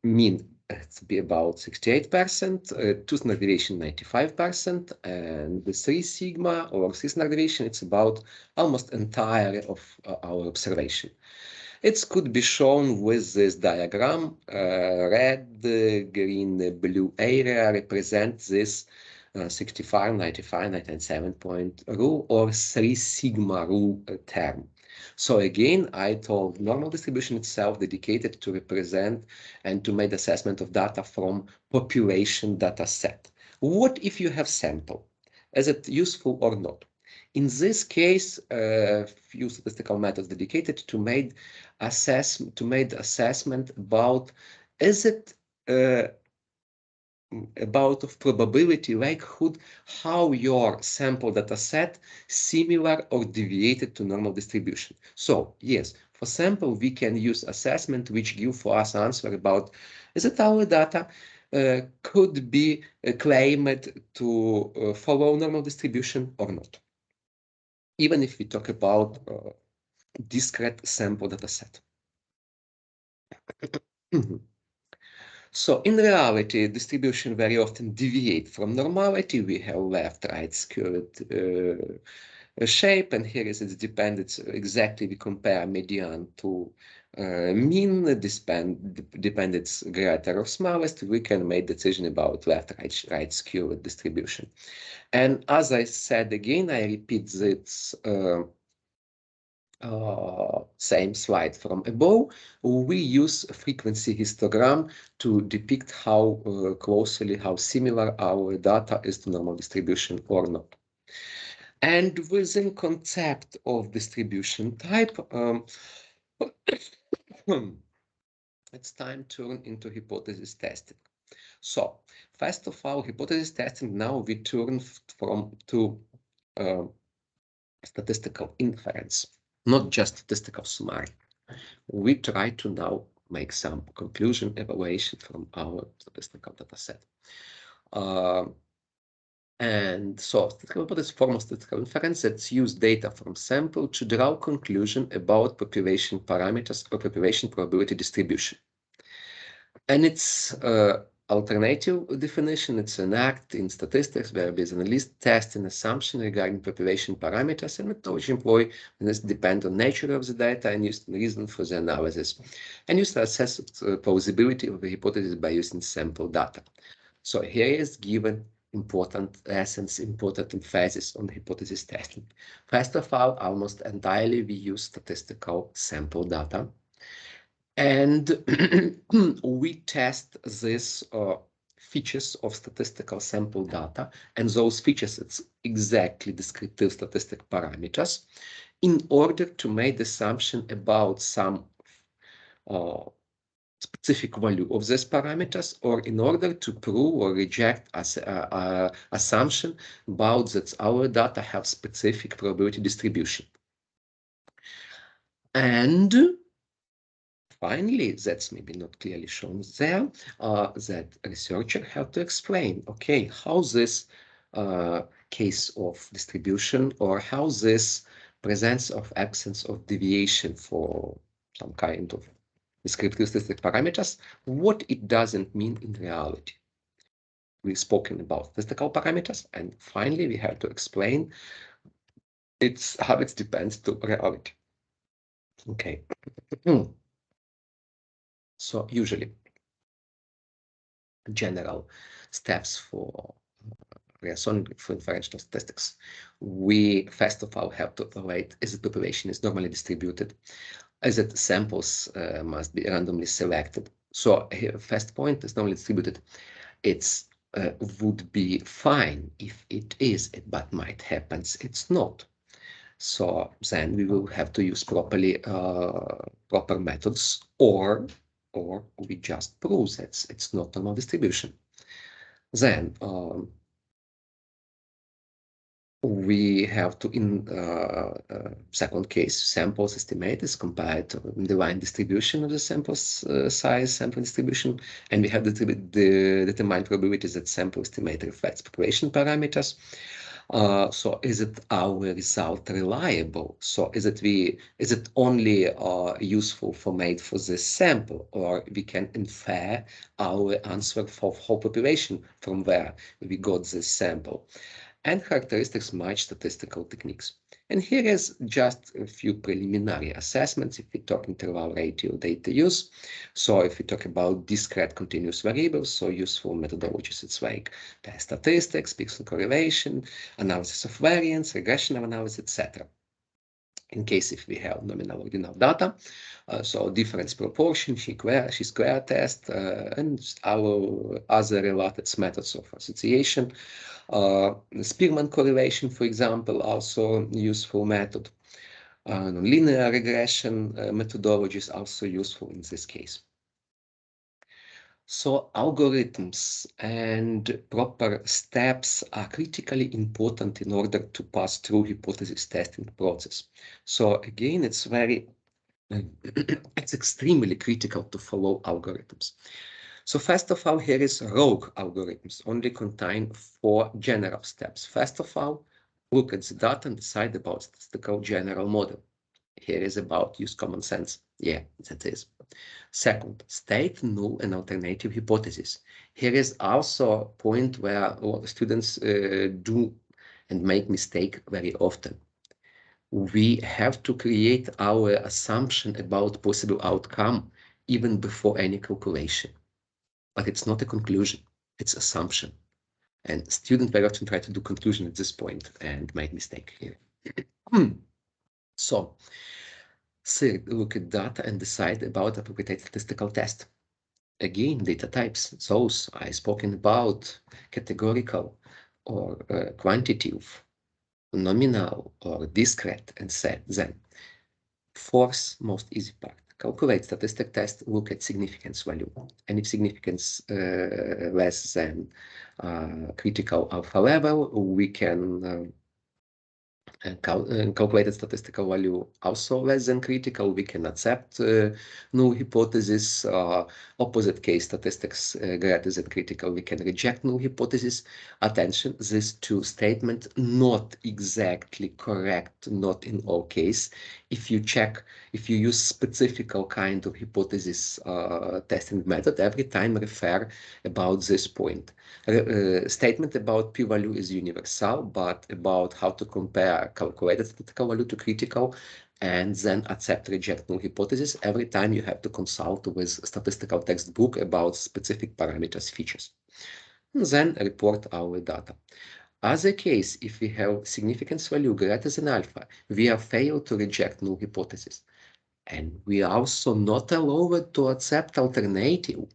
mean it's be about 68%, two standard deviation 95%, and the 3 sigma or 3 standard deviation, it's about almost entirely of our observation. It could be shown with this diagram. Red, green, blue area represent this 65, 95, 97 point rule or 3 sigma rule term. So again, I told normal distribution itself dedicated to represent and to make assessment of data from population data set. What if you have sample? Is it useful or not? In this case, few statistical methods dedicated to made assessment about is it about of probability likelihood how your sample data set similar or deviated to normal distribution. So yes, for sample we can use assessment which give for us answer about is it our data could be claimed to follow normal distribution or not, even if we talk about discrete sample data set. So in reality, distribution very often deviate from normality. We have left-right skewed shape, and here is its dependence. Exactly, we compare median to mean, dependence greater or smallest. We can make decision about left-right skewed distribution. And as I said again, I repeat this. Same slide from above, we use frequency histogram to depict how closely, how similar our data is to normal distribution or not. And within concept of distribution type, it's time to turn into hypothesis testing. So first of all, hypothesis testing, now we turn to statistical inference, not just statistical summary. We try to now make some conclusion evaluation from our statistical data set. And so statistical hypothesis form of statistical inference that use data from sample to draw conclusion about population parameters or population probability distribution. And it's alternative definition, it's an act in statistics where there is an analyst test an assumption regarding population parameters and methodology employed this depend on nature of the data and used reason for the analysis. And used to assess the plausibility of the hypothesis by using sample data. So here is given important essence, important emphasis on hypothesis testing. First of all, almost entirely we use statistical sample data. And we test these features of statistical sample data, and those features, it's exactly descriptive statistic parameters, in order to make assumption about some specific value of these parameters, or in order to prove or reject assumption about that our data have specific probability distribution. And finally, that's maybe not clearly shown there, that researcher have to explain, okay, how this case of distribution or how this presence of absence of deviation for some kind of descriptive statistic parameters, what it doesn't mean in reality. We've spoken about statistical parameters, and finally we have to explain how it depends to reality. Okay. So usually general steps for reasoning for inferential statistics. We first of all have to evaluate is the population is normally distributed, is it samples must be randomly selected. So here, first point is normally distributed. It's would be fine if it is, but might happen it's not. So then we will have to use proper methods, or we just prove that it's not normal distribution. Then we have to, in second case, samples estimate is compared to the line distribution of the samples size, sample distribution, and we have the determined probabilities that sample estimate reflects population parameters. So is it our result reliable? So is it only useful for made for this sample, or we can infer our answer for whole population from where we got this sample? And characteristics match statistical techniques. And here is just a few preliminary assessments if we talk interval ratio data use. So if we talk about discrete continuous variables, so useful methodologies, it's like statistics, pixel correlation, analysis of variance, regression analysis, etc. In case if we have nominal ordinal data, so difference proportion, chi-square test, and our other related methods of association. Spearman correlation, for example, also useful method. Linear regression methodology is also useful in this case. So algorithms and proper steps are critically important in order to pass through hypothesis testing process. So again, it's extremely critical to follow algorithms. So first of all, here is rogue algorithms, only contain 4 general steps. First of all, look at the data and decide about statistical general model. Here is about use common sense. Yeah, that is. Second, state null and alternative hypothesis. Here is also a point where a lot of students do and make mistake very often. We have to create our assumption about possible outcome even before any calculation. But it's not a conclusion, it's assumption. And students very often try to do conclusion at this point and make mistake here. So, look at data and decide about appropriate statistical test. Again, data types, those I spoken about, categorical or quantitative, nominal or discrete, and set. Then, fourth most easy part, calculate statistic test, look at significance value. And if significance less than critical alpha level, we can calculated statistical value also less than critical, we can accept null hypothesis. Opposite case, statistics greater than critical, we can reject null hypothesis. Attention, these two statements not exactly correct, not in all case. If you use specific kind of hypothesis testing method, every time refer about this point. Statement about p-value is universal, but about how to compare calculated statistical value to critical and then accept reject null hypothesis, every time you have to consult with statistical textbook about specific parameters features. And then report our data. As a case, if we have significance value greater than alpha, we have failed to reject null hypothesis. And we are also not allowed to accept alternative,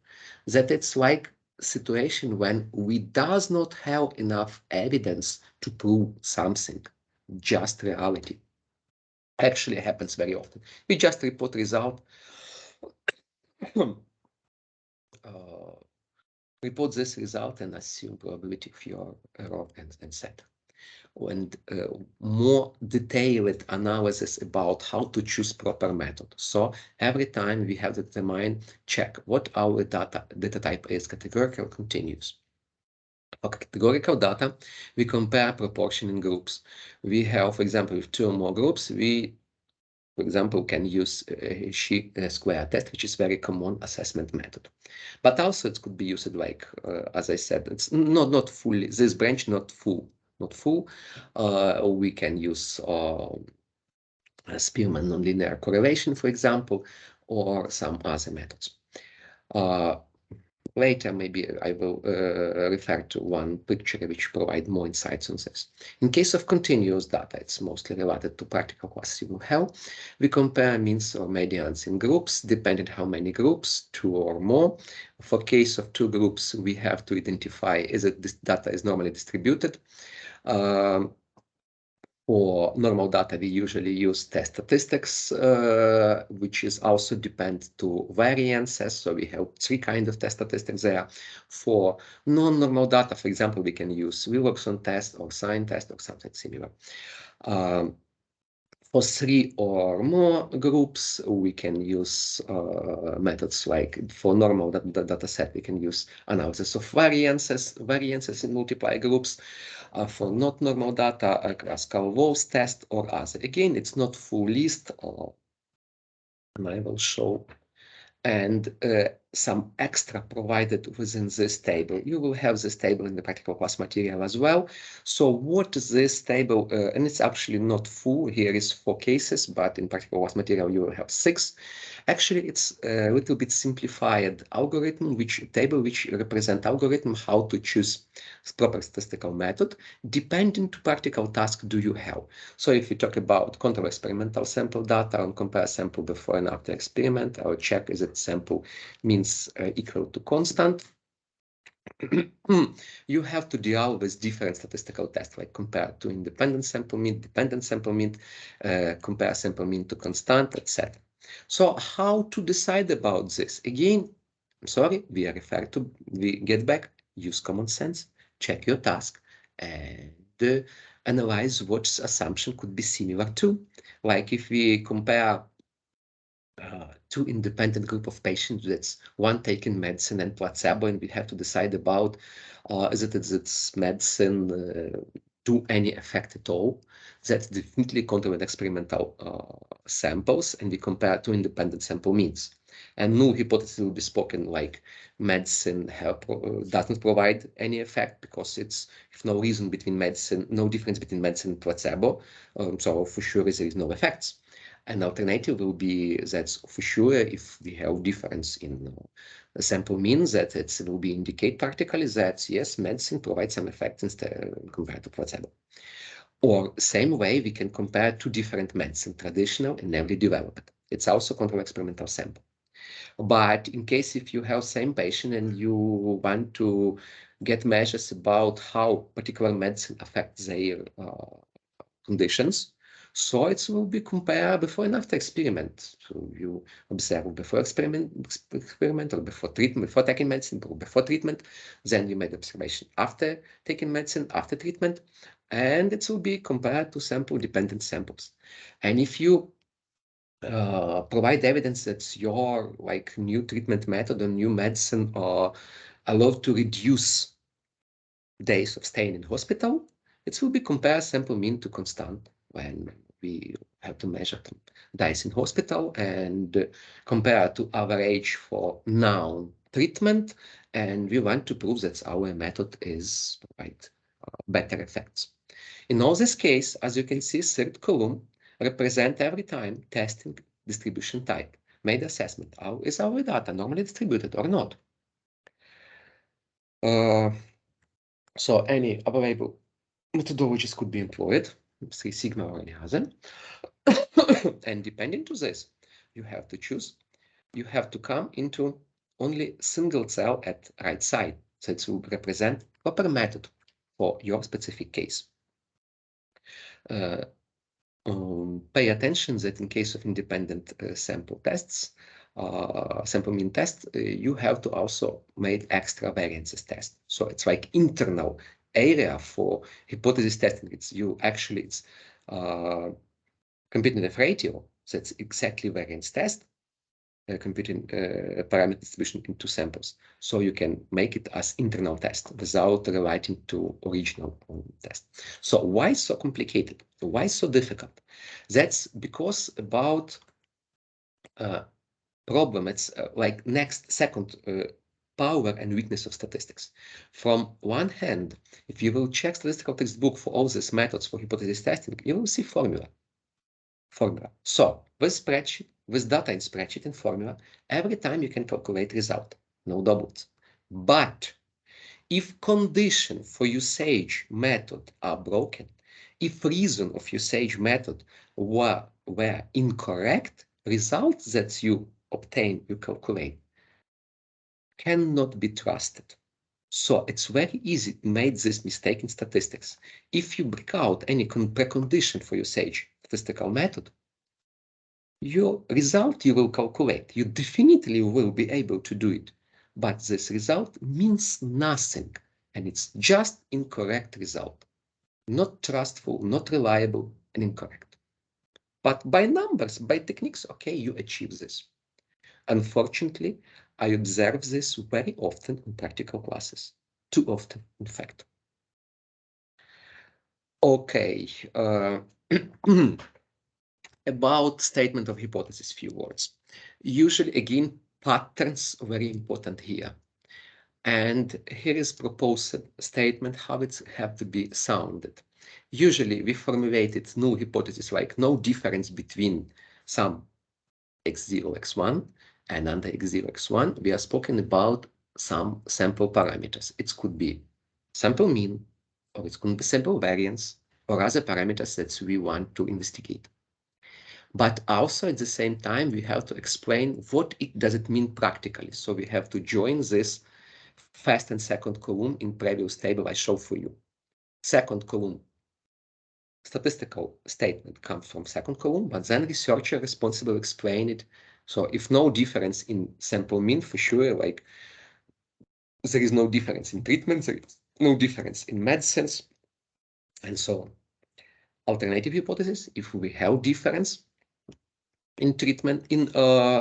that it's like situation when we does not have enough evidence to prove something, just reality. Actually happens very often. We just report result, report this result and assume probability of your error and set. And more detailed analysis about how to choose proper method. So every time we have to determine, check what our data type is, categorical, continuous. For categorical data, we compare proportion in groups. We have, for example, with 2 or more groups, we, for example, can use a chi-square test, which is very common assessment method. But also it could be used like, as I said, it's not fully, this branch not full. We can use Spearman nonlinear correlation, for example, or some other methods. Later, maybe I will refer to one picture which provide more insights on this. In case of continuous data, it's mostly related to practical classes you will have. We compare means or medians in groups, depending how many groups, 2 or more. For case of 2 groups, we have to identify is it this data is normally distributed. For normal data, we usually use test statistics, which is also depend to variances. So we have 3 kinds of test statistics there. For non-normal data, for example, we can use Wilcoxon test or sign test or something similar. For 3 or more groups, we can use methods like for normal data set, we can use analysis of variances in multiply groups. For not normal data, a classical Wolf's test or other. Again, it's not full list, and I will show, and some extra provided within this table. You will have this table in the practical class material as well. So what is this table? And it's actually not full. Here is 4 cases, but in practical class material you will have 6. Actually, it's a little bit simplified algorithm, table which represent algorithm how to choose proper statistical method, depending to practical task do you have. So if you talk about control experimental sample data and compare sample before and after experiment, I will check is it sample means equal to constant. You have to deal with different statistical tests, like compare to independent sample mean, dependent sample mean, compare sample mean to constant, etc. So how to decide about this? Again, I'm sorry, we get back, use common sense, check your task, and analyze what assumption could be similar to. Like if we compare 2 independent group of patients, that's one taking medicine and placebo, and we have to decide about is its medicine do any effect at all. That's definitely controlled experimental samples, and we compare 2 independent sample means. And no hypothesis will be spoken like medicine doesn't provide any effect because it's if no reason between medicine, no difference between medicine and placebo. So for sure there is no effects. An alternative will be that for sure if we have difference in the sample means that it will be indicate practically that yes, medicine provides some effect instead compared to placebo. Or same way we can compare 2 different medicine, traditional and newly developed. It's also control experimental sample. But in case if you have same patient and you want to get measures about how particular medicine affects their conditions, so it will be compared before and after experiment. So you observe before experiment or before treatment, before taking medicine, or before treatment. Then you made observation after taking medicine, after treatment, and it will be compared to sample-dependent samples. And if you provide evidence that your like new treatment method or new medicine are allowed to reduce days of staying in hospital, it will be compare sample mean to constant when we have to measure days in hospital and compare to average for known treatment. And we want to prove that our method is provide better effects. In all this case, as you can see, third column represent every time testing distribution type, made assessment. How is our data normally distributed or not? So any available methodologies could be employed, 3 sigma or any other. And depending to this, you have to choose, you have to come into only single cell at right side. So it will represent proper method for your specific case. Pay attention that in case of independent sample tests, sample mean test, you have to also make extra variances test. So it's like internal area for hypothesis testing. It's competitive ratio. That's exactly variance test, computing parameter distribution into samples. So you can make it as internal test without relating to original test. So why so complicated? Why so difficult? That's because about problem. It's like second power and weakness of statistics. From one hand, if you will check statistical textbook for all these methods for hypothesis testing, you will see formula. So with spreadsheet, with data in spreadsheet and formula, every time you can calculate result, no doubles. But if condition for usage method are broken, if reason of usage method were incorrect, results that you obtain, you calculate, cannot be trusted. So it's very easy to make this mistake in statistics. If you break out any precondition for usage statistical method, your result you will calculate. You definitely will be able to do it. But this result means nothing. And it's just incorrect result. Not trustful, not reliable, and incorrect. But by numbers, by techniques, okay, you achieve this. Unfortunately, I observe this very often in practical classes. Too often, in fact. Okay. About statement of hypothesis, few words. Usually, again, patterns very important here. And here is proposed statement how it have to be sounded. Usually, we formulated null hypothesis like no difference between some x0, x1 and under x0, x1. We are speaking about some sample parameters. It could be sample mean, or it could be sample variance, or other parameters that we want to investigate. But also at the same time, we have to explain what it does it mean practically. So we have to join this first and second column in previous table I showed for you. Second column, statistical statement comes from second column, but then researcher responsible explain it. So if no difference in sample mean, for sure, like there is no difference in treatment, there is no difference in medicines, and so on. Alternative hypothesis, if we have difference in treatment in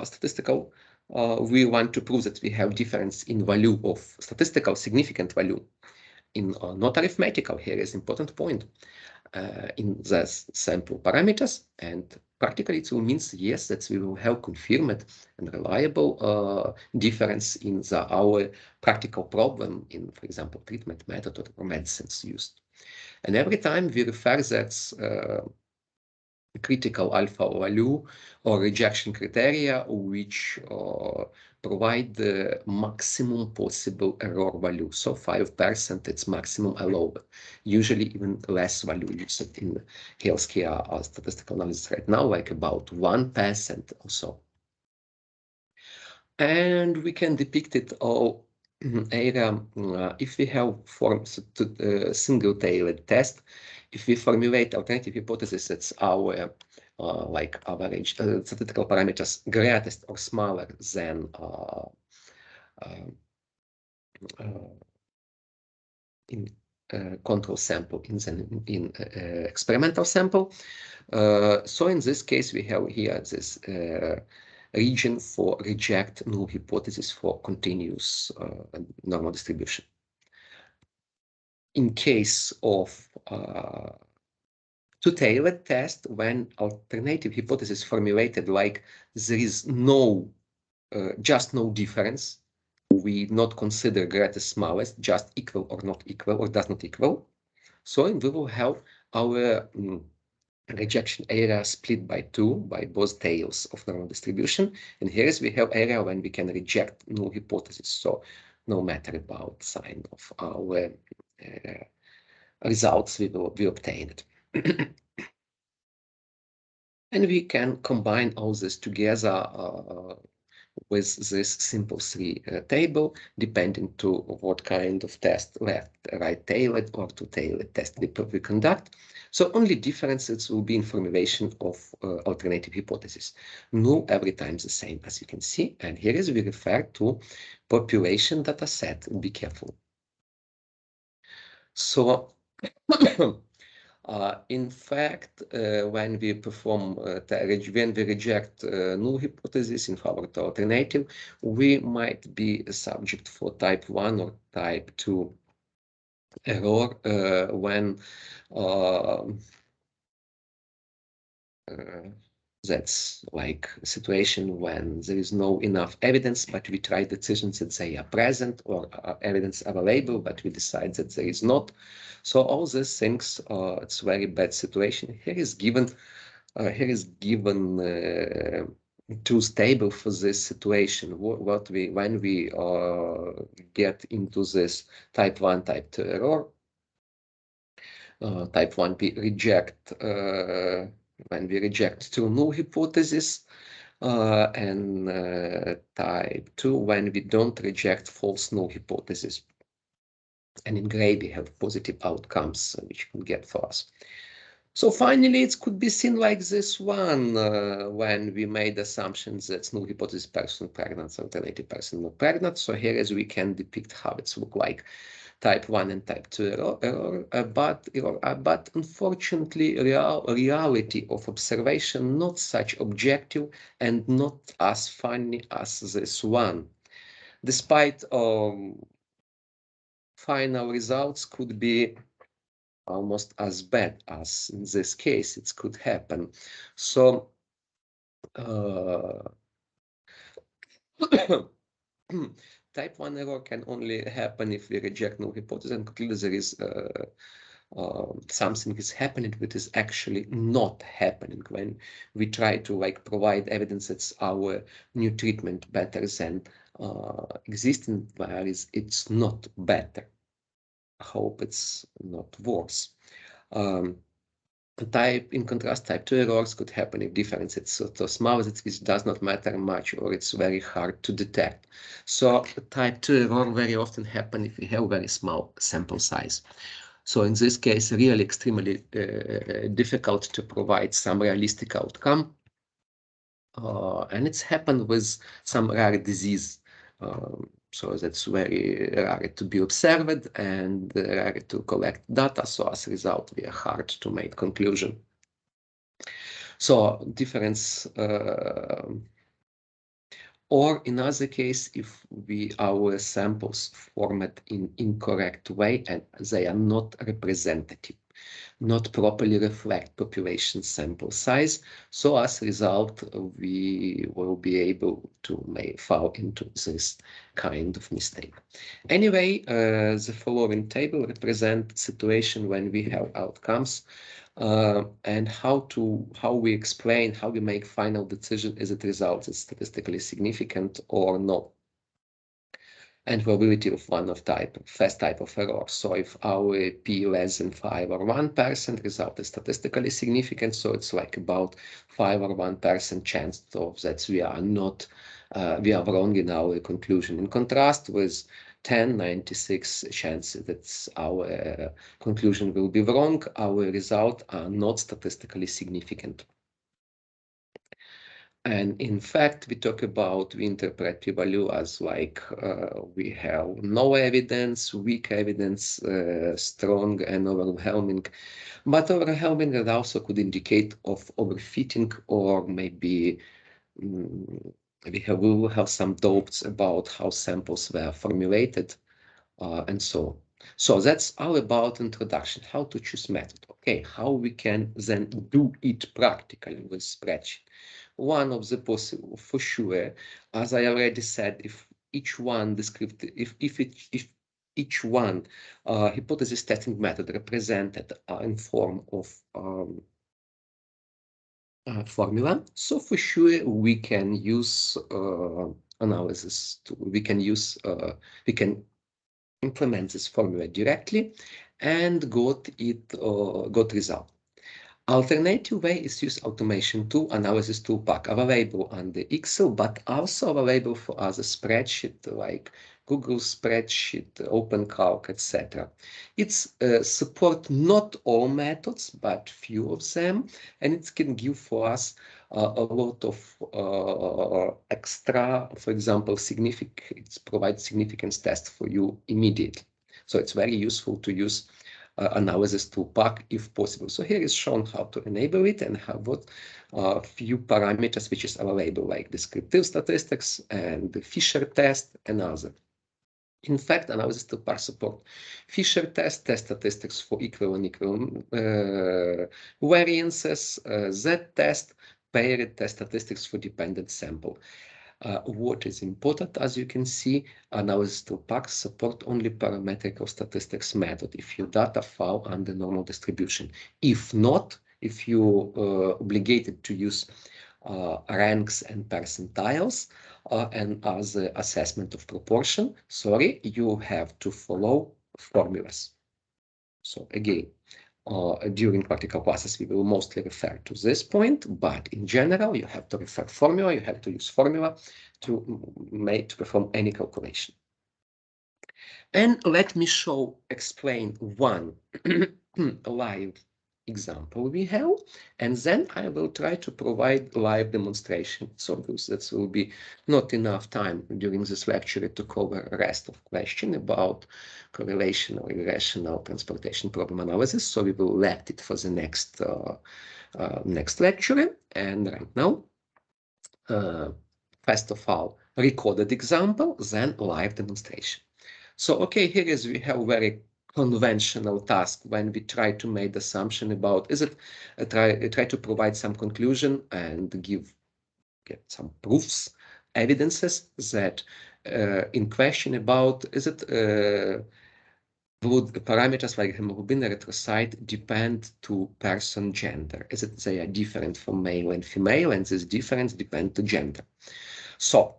statistical, we want to prove that we have difference in value of statistical significant value in not arithmetical. Here is important point in the sample parameters, and practically it will means yes that we will have confirmed and reliable difference in our practical problem in, for example, treatment method or medicines used. And every time we refer that critical alpha value or rejection criteria which provide the maximum possible error value. So 5% it's maximum allowed. Usually even less value used in healthcare or statistical analysis right now, like about 1% or so. And we can depict it all area if we have forms to single-tailed test. If we formulate alternative hypothesis, that's our like average statistical parameters greatest or smaller than in control sample in experimental sample. So in this case, we have here this region for reject null hypothesis for continuous normal distribution. In case of two-tailed test, when alternative hypothesis formulated like there is no, just no difference, we not consider greatest smallest, just equal or not equal or does not equal. So we will have our rejection area split by two by both tails of normal distribution. And here is we have area when we can reject null hypothesis. So no matter about sign of our results, we obtained. And we can combine all this together with this simple three table, depending to what kind of test, left, right tailed or two-tailed test we conduct. So only differences will be in formulation of alternative hypothesis. Null every time the same, as you can see. And here is we refer to population data set. Be careful. So in fact, when we perform when we reject null hypothesis in favor of alternative, we might be a subject for type 1 or type 2 error when that's like a situation when there is no enough evidence, but we try decisions that they are present or evidence available, but we decide that there is not. So all these things, it's a very bad situation. Here is given truth table for this situation. When we get into this type 1, type 2 error, type 1 we reject when we reject two null hypotheses, and type 2 when we don't reject false null hypothesis. And in gray we have positive outcomes which can get for us. So finally, it could be seen like this one when we made assumptions that null hypothesis person pregnant, alternative person not pregnant. So here as we can depict how it's look like type 1 and type 2 error, but unfortunately reality of observation not such objective and not as funny as this one. Despite final results could be almost as bad as in this case it could happen. So type 1 error can only happen if we reject null hypothesis and conclude there is something is happening that is actually not happening when we try to like provide evidence that our new treatment better than existing, whereas it's not better. I hope it's not worse. In contrast, type 2 errors could happen if difference is so small that it does not matter much or it's very hard to detect. So type 2 error very often happen if we have very small sample size. So in this case, really extremely difficult to provide some realistic outcome. And it's happened with some rare disease. So that's very rare to be observed and rare to collect data. So as a result, we are hard to make conclusion. So difference, or in other case, if our samples format in incorrect way and they are not representative, not properly reflect population sample size. So as a result, we will be able to fall into this kind of mistake. Anyway, the following table represents situation when we have outcomes and how we explain, how we make final decision is it result is statistically significant or not, and probability of one of first type of error. So if our p less than 5 or 1%, result is statistically significant. So it's like about 5 or 1% chance of that we are not we are wrong in our conclusion. In contrast with 96 chance that our conclusion will be wrong, our results are not statistically significant. And in fact, we interpret p-value as like we have no evidence, weak evidence, strong and overwhelming. But overwhelming also could indicate of overfitting, or maybe we will have some doubts about how samples were formulated and so on. So that's all about introduction, how to choose method. Okay, how we can then do it practically with spreadsheet. One of the possible, for sure, as I already said, if each one descriptive, if each one hypothesis testing method represented in form of formula, so for sure we can use analysis. We can implement this formula directly and got result. Alternative way is use automation tool, analysis tool pack, available on the Excel, but also available for other spreadsheet like Google Spreadsheet, OpenCalc, etc. It's support not all methods, but few of them, and it can give for us a lot of extra, for example, it provides significance test for you immediately. So it's very useful to use analysis tool pack if possible. So here is shown how to enable it and have what few parameters which is available, like descriptive statistics and the Fisher test and other. In fact, analysis tool pack support Fisher test statistics for equal and equal variances, Z-test, paired test statistics for dependent sample. What is important, as you can see, analysis tool packs support only parametrical statistics method if your data fall under normal distribution. If not, if you obligated to use ranks and percentiles and as assessment of proportion, sorry, you have to follow formulas. So again, during practical classes, we will mostly refer to this point, but in general, you have to refer formula, you have to use formula to perform any calculation. And let me explain one live example we have, and then I will try to provide live demonstration. So that will be not enough time during this lecture to cover the rest of question about correlation or irrational transportation problem analysis. So we will left it for the next lecture. And right now, first of all, recorded example, then live demonstration. So, okay, we have very conventional task when we try to make assumption about try to provide some conclusion and get some proofs, evidences that in question about would parameters like hemoglobin erythrocyte depend to person gender? Is it they are different from male and female, and this difference depend to gender? So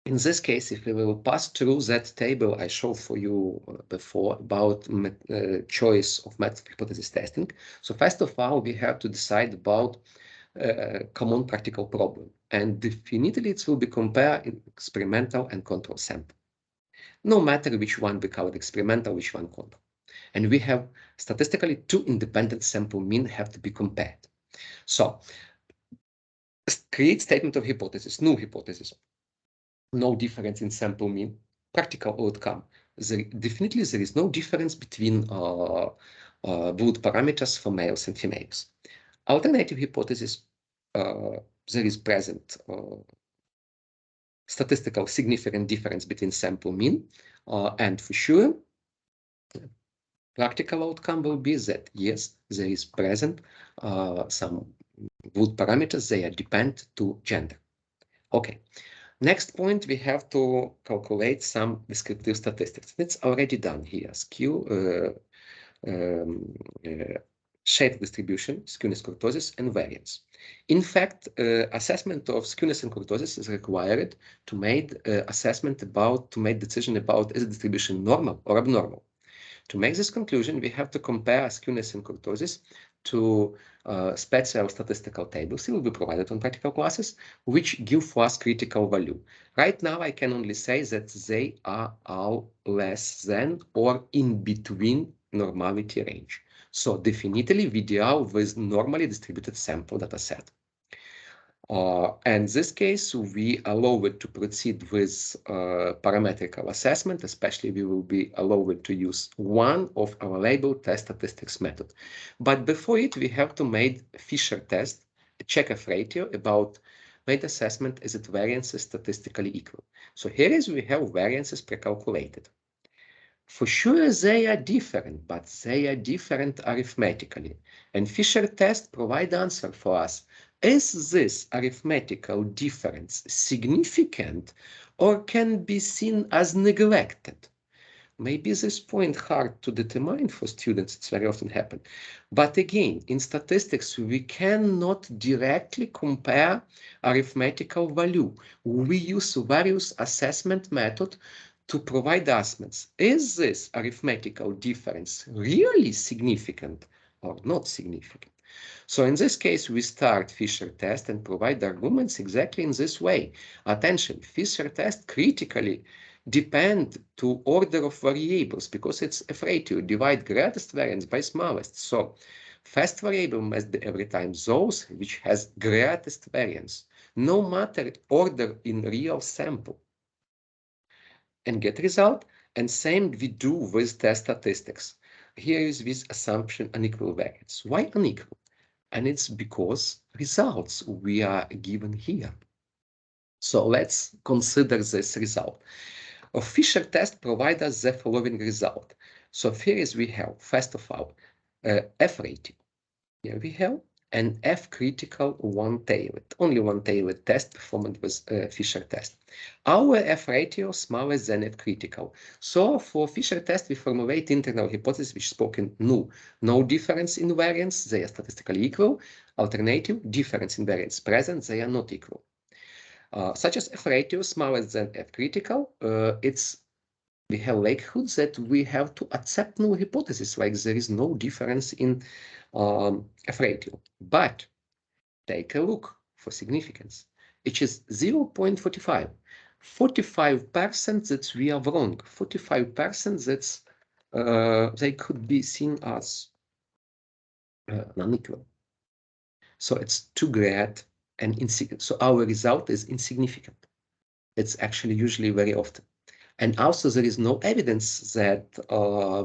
in this case, if we will pass through that table I showed for you before about choice of method of hypothesis testing. So first of all, we have to decide about common practical problem, and definitely it will be compared in experimental and control sample. No matter which one we call it experimental, which one control. And we have statistically two independent sample mean have to be compared. So create statement of hypothesis, null hypothesis. No difference in sample mean, practical outcome. Definitely there is no difference between blood parameters for males and females. Alternative hypothesis, there is present statistical significant difference between sample mean, and for sure, practical outcome will be that yes, there is present some blood parameters, they are depend to gender. Okay. Next point, we have to calculate some descriptive statistics. It's already done here. Skew, shape distribution, skewness, kurtosis, and variance. In fact, assessment of skewness and kurtosis is required to make decision about is the distribution normal or abnormal. To make this conclusion, we have to compare skewness and kurtosis to special statistical tables. It will be provided on practical classes, which give us critical value. Right now, I can only say that they are all less than or in between normality range. So definitely we deal with normally distributed sample data set. And in this case, we allow it to proceed with parametrical assessment, especially we will be allowed to use one of our label test statistics method. But before it, we have to make Fisher test, check F ratio about made assessment is it variances statistically equal. So here is we have variances pre-calculated. For sure, they are different, but they are different arithmetically. And Fisher test provide answer for us. Is this arithmetical difference significant or can be seen as neglected? Maybe this point hard to determine for students, it's very often happen. But again, in statistics, we cannot directly compare arithmetical value. We use various assessment methods to provide assessments. Is this arithmetical difference really significant or not significant? So in this case, we start Fisher test and provide arguments exactly in this way. Attention, Fisher test critically depend to order of variables because it's afraid to divide greatest variance by smallest. So first variable must be every time those which has greatest variance, no matter order in real sample. And get result, and same we do with test statistics. Here is this assumption unequal variance. Why unequal? And it's because results we are given here. So let's consider this result. A Fisher test provides us the following result. So here is we have, first of all, F rating. Here we have an F critical one-tailed, only one-tailed test performed with Fisher test. Our F ratio smaller than F critical. So for Fisher test, we formulate internal hypothesis which spoken no difference in variance, they are statistically equal. Alternative, difference in variance present, they are not equal. Such as F ratio smaller than F critical, we have likelihood that we have to accept null hypothesis, like there is no difference in F ratio. But take a look for significance. It is 0.45. 45% that we are wrong. 45% that's they could be seen as non-equal. So it's too great and insignificant. So our result is insignificant. It's actually usually very often. And also there is no evidence that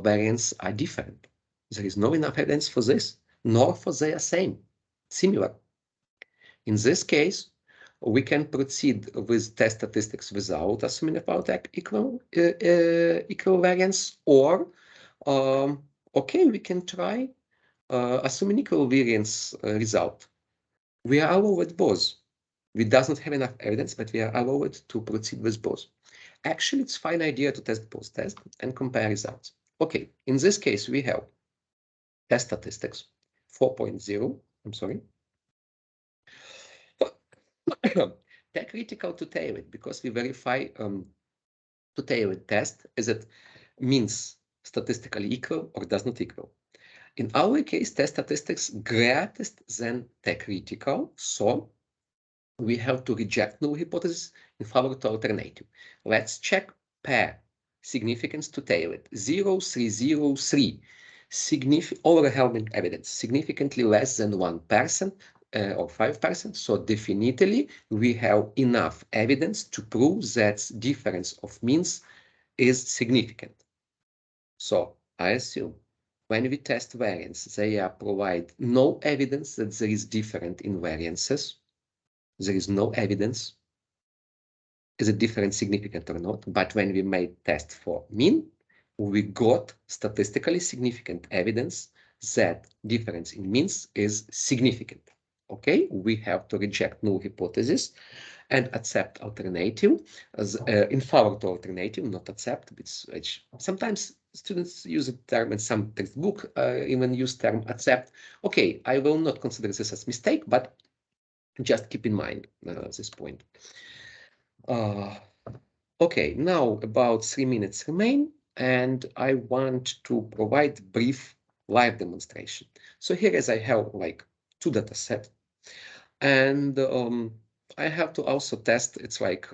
variants are different. There is no enough evidence for this, nor for they are similar. In this case, we can proceed with test statistics without assuming about equal variance, or Okay, we can try assuming equal variance result. We are allowed both. We does not have enough evidence, but we are allowed to proceed with both. Actually, it's fine idea to test both tests and compare results. Okay, in this case, we have test statistics 4.0, I'm sorry. They're critical to tailored because we verify to tailored test is it means statistically equal or does not equal. In our case, test statistics greatest than the critical, so we have to reject null hypothesis in favor to alternative. Let's check pair significance to tailored 0.303 overwhelming evidence significantly less than 1% or 5%. So definitely we have enough evidence to prove that difference of means is significant. So I assume when we test variance, they provide no evidence that there is difference in variances. There is no evidence is a difference significant or not. But when we made test for mean, we got statistically significant evidence that difference in means is significant. Okay, we have to reject null hypothesis and accept alternative as in favor to alternative, not accept, which sometimes students use the term and some textbook even use term accept. Okay, I will not consider this as mistake, but just keep in mind this point. Okay, now about 3 minutes remain, and I want to provide brief live demonstration. So here as I have like 2 data set, and I have to also test, it's like,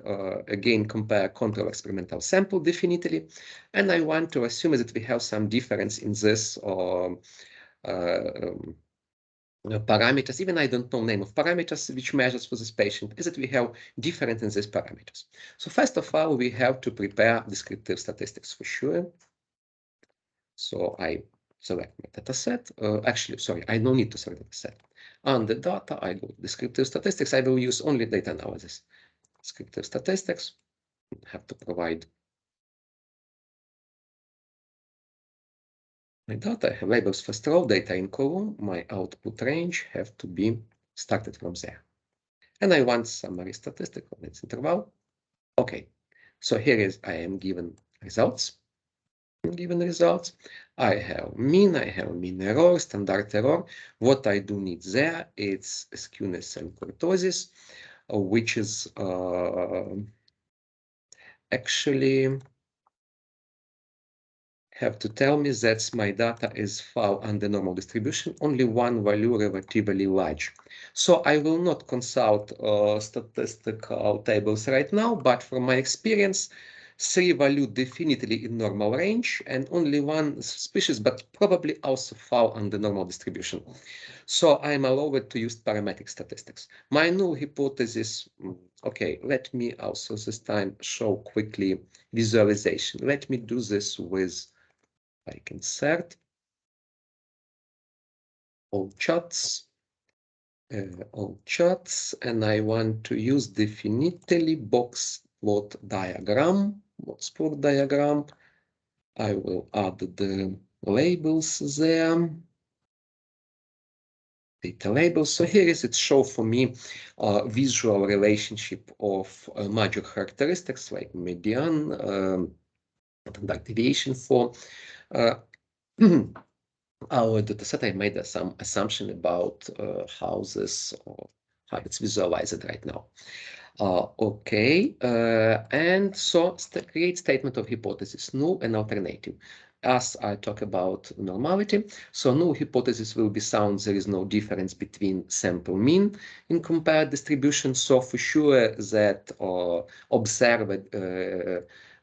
again, compare control experimental sample definitely, and I want to assume that we have some difference in this parameters, even I don't know name of parameters which measures for this patient, is that we have different in these parameters. So first of all, we have to prepare descriptive statistics for sure. So I select my data set. Actually, sorry, I don't need to select data set. On the data, I go descriptive statistics. I will use only data analysis. Descriptive statistics, have to provide my data. I have labels first row, data in column. My output range have to be started from there. And I want summary statistical needs interval. Okay, so here is I am given results. I have mean error, standard error. What I do need there, it's skewness and kurtosis, which is actually have to tell me that my data is fall under normal distribution, only one value relatively large. So I will not consult statistical tables right now, but from my experience, 3 value definitely in normal range and only one species, but probably also fall under normal distribution. So I'm allowed to use parametric statistics. My null hypothesis, okay, let me also this time show quickly visualization. Let me do this with I can insert all chats, and I want to use definitely box plot diagram, box plot diagram. I will add the labels there, data labels. So here is it show for me visual relationship of major characteristics like median, standard deviation for our dataset. I made some assumption about how it's visualized right now. Okay, and so create statement of hypothesis, null and alternative. As I talk about normality, so null hypothesis will be sound there is no difference between sample mean in compared distribution. So for sure that observed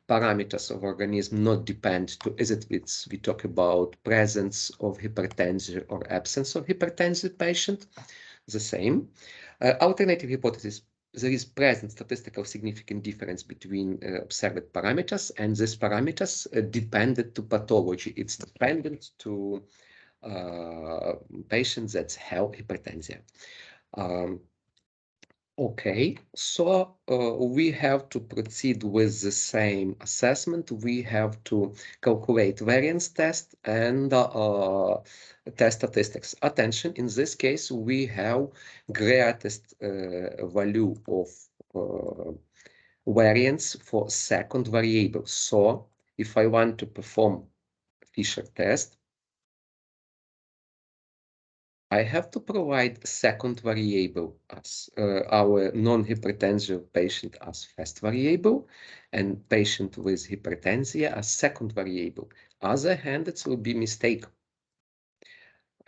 parameters of organism not depend to is it we talk about presence of hypertension or absence of hypertensive patient, the same. Alternative hypothesis, there is present statistical significant difference between observed parameters, and these parameters dependent to pathology. It's dependent to patients that have hypertension. Okay, so we have to proceed with the same assessment. We have to calculate variance test and test statistics. Attention, in this case, we have greatest value of variance for second variable. So if I want to perform Fisher test, I have to provide second variable as our non-hypertensive patient as first variable and patient with hypertension as second variable. Other hand, it will be mistake.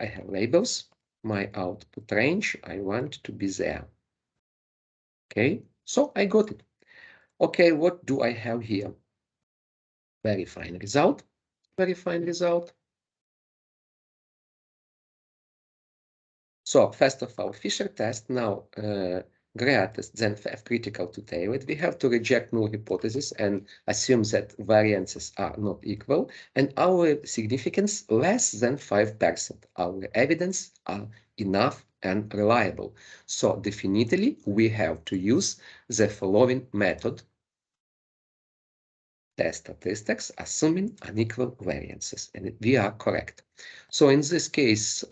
I have labels, my output range, I want to be there. Okay, so I got it. Okay, what do I have here? Very fine result, very fine result. So first of all, Fisher test now greatest, then F critical to tail it. We have to reject null hypothesis and assume that variances are not equal and our significance less than 5%. Our evidence are enough and reliable. So definitely we have to use the following method. Test statistics assuming unequal variances, and we are correct. So in this case,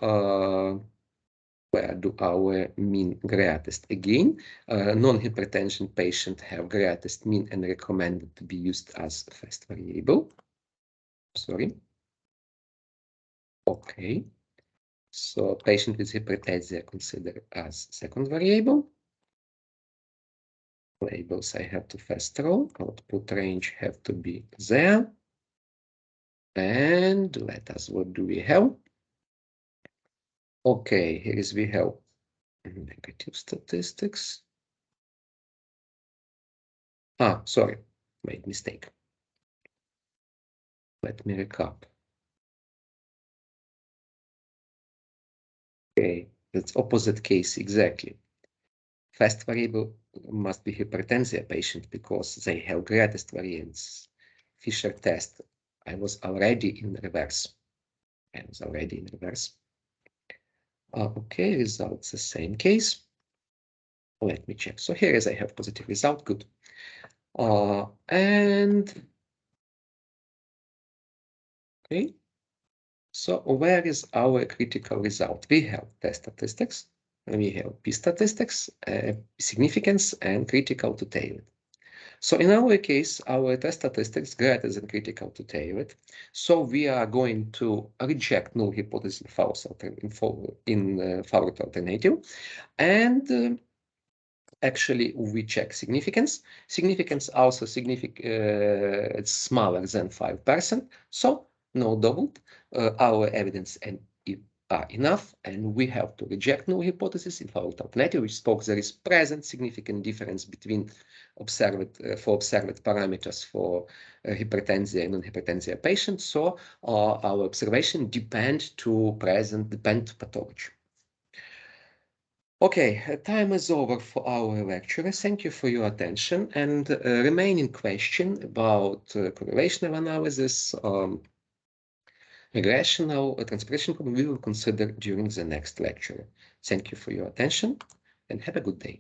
where do our mean greatest? Again, non-hypertension patient have greatest mean and recommended to be used as first variable. Sorry. Okay. So patient with hypertension considered as second variable. Labels I have to first row. Output range have to be there. And let us, what do we have? Okay, here is we have negative statistics. Sorry, made mistake. Let me recap. Okay, that's opposite case exactly. First variable must be hypertension patient because they have greatest variance. Fisher test, I was already in reverse. Okay, results the same case. Let me check. So here is I have positive result, good. And okay, so where is our critical result? We have test statistics, and we have p statistics, significance, and critical to tail it. So in our case, our test statistics greater than critical to tail it. So we are going to reject null hypothesis in fault alternative, and actually we check significance. Significance also it's smaller than 5%. So no doubt our evidence are enough, and we have to reject null hypothesis in fault alternative, which spoke there is present significant difference between observed parameters for hypertension and non-hypertension patients. So our observation depend to pathology. Okay, time is over for our lecture. Thank you for your attention, and remaining question about correlational analysis, regressional transportation problem we will consider during the next lecture. Thank you for your attention and have a good day.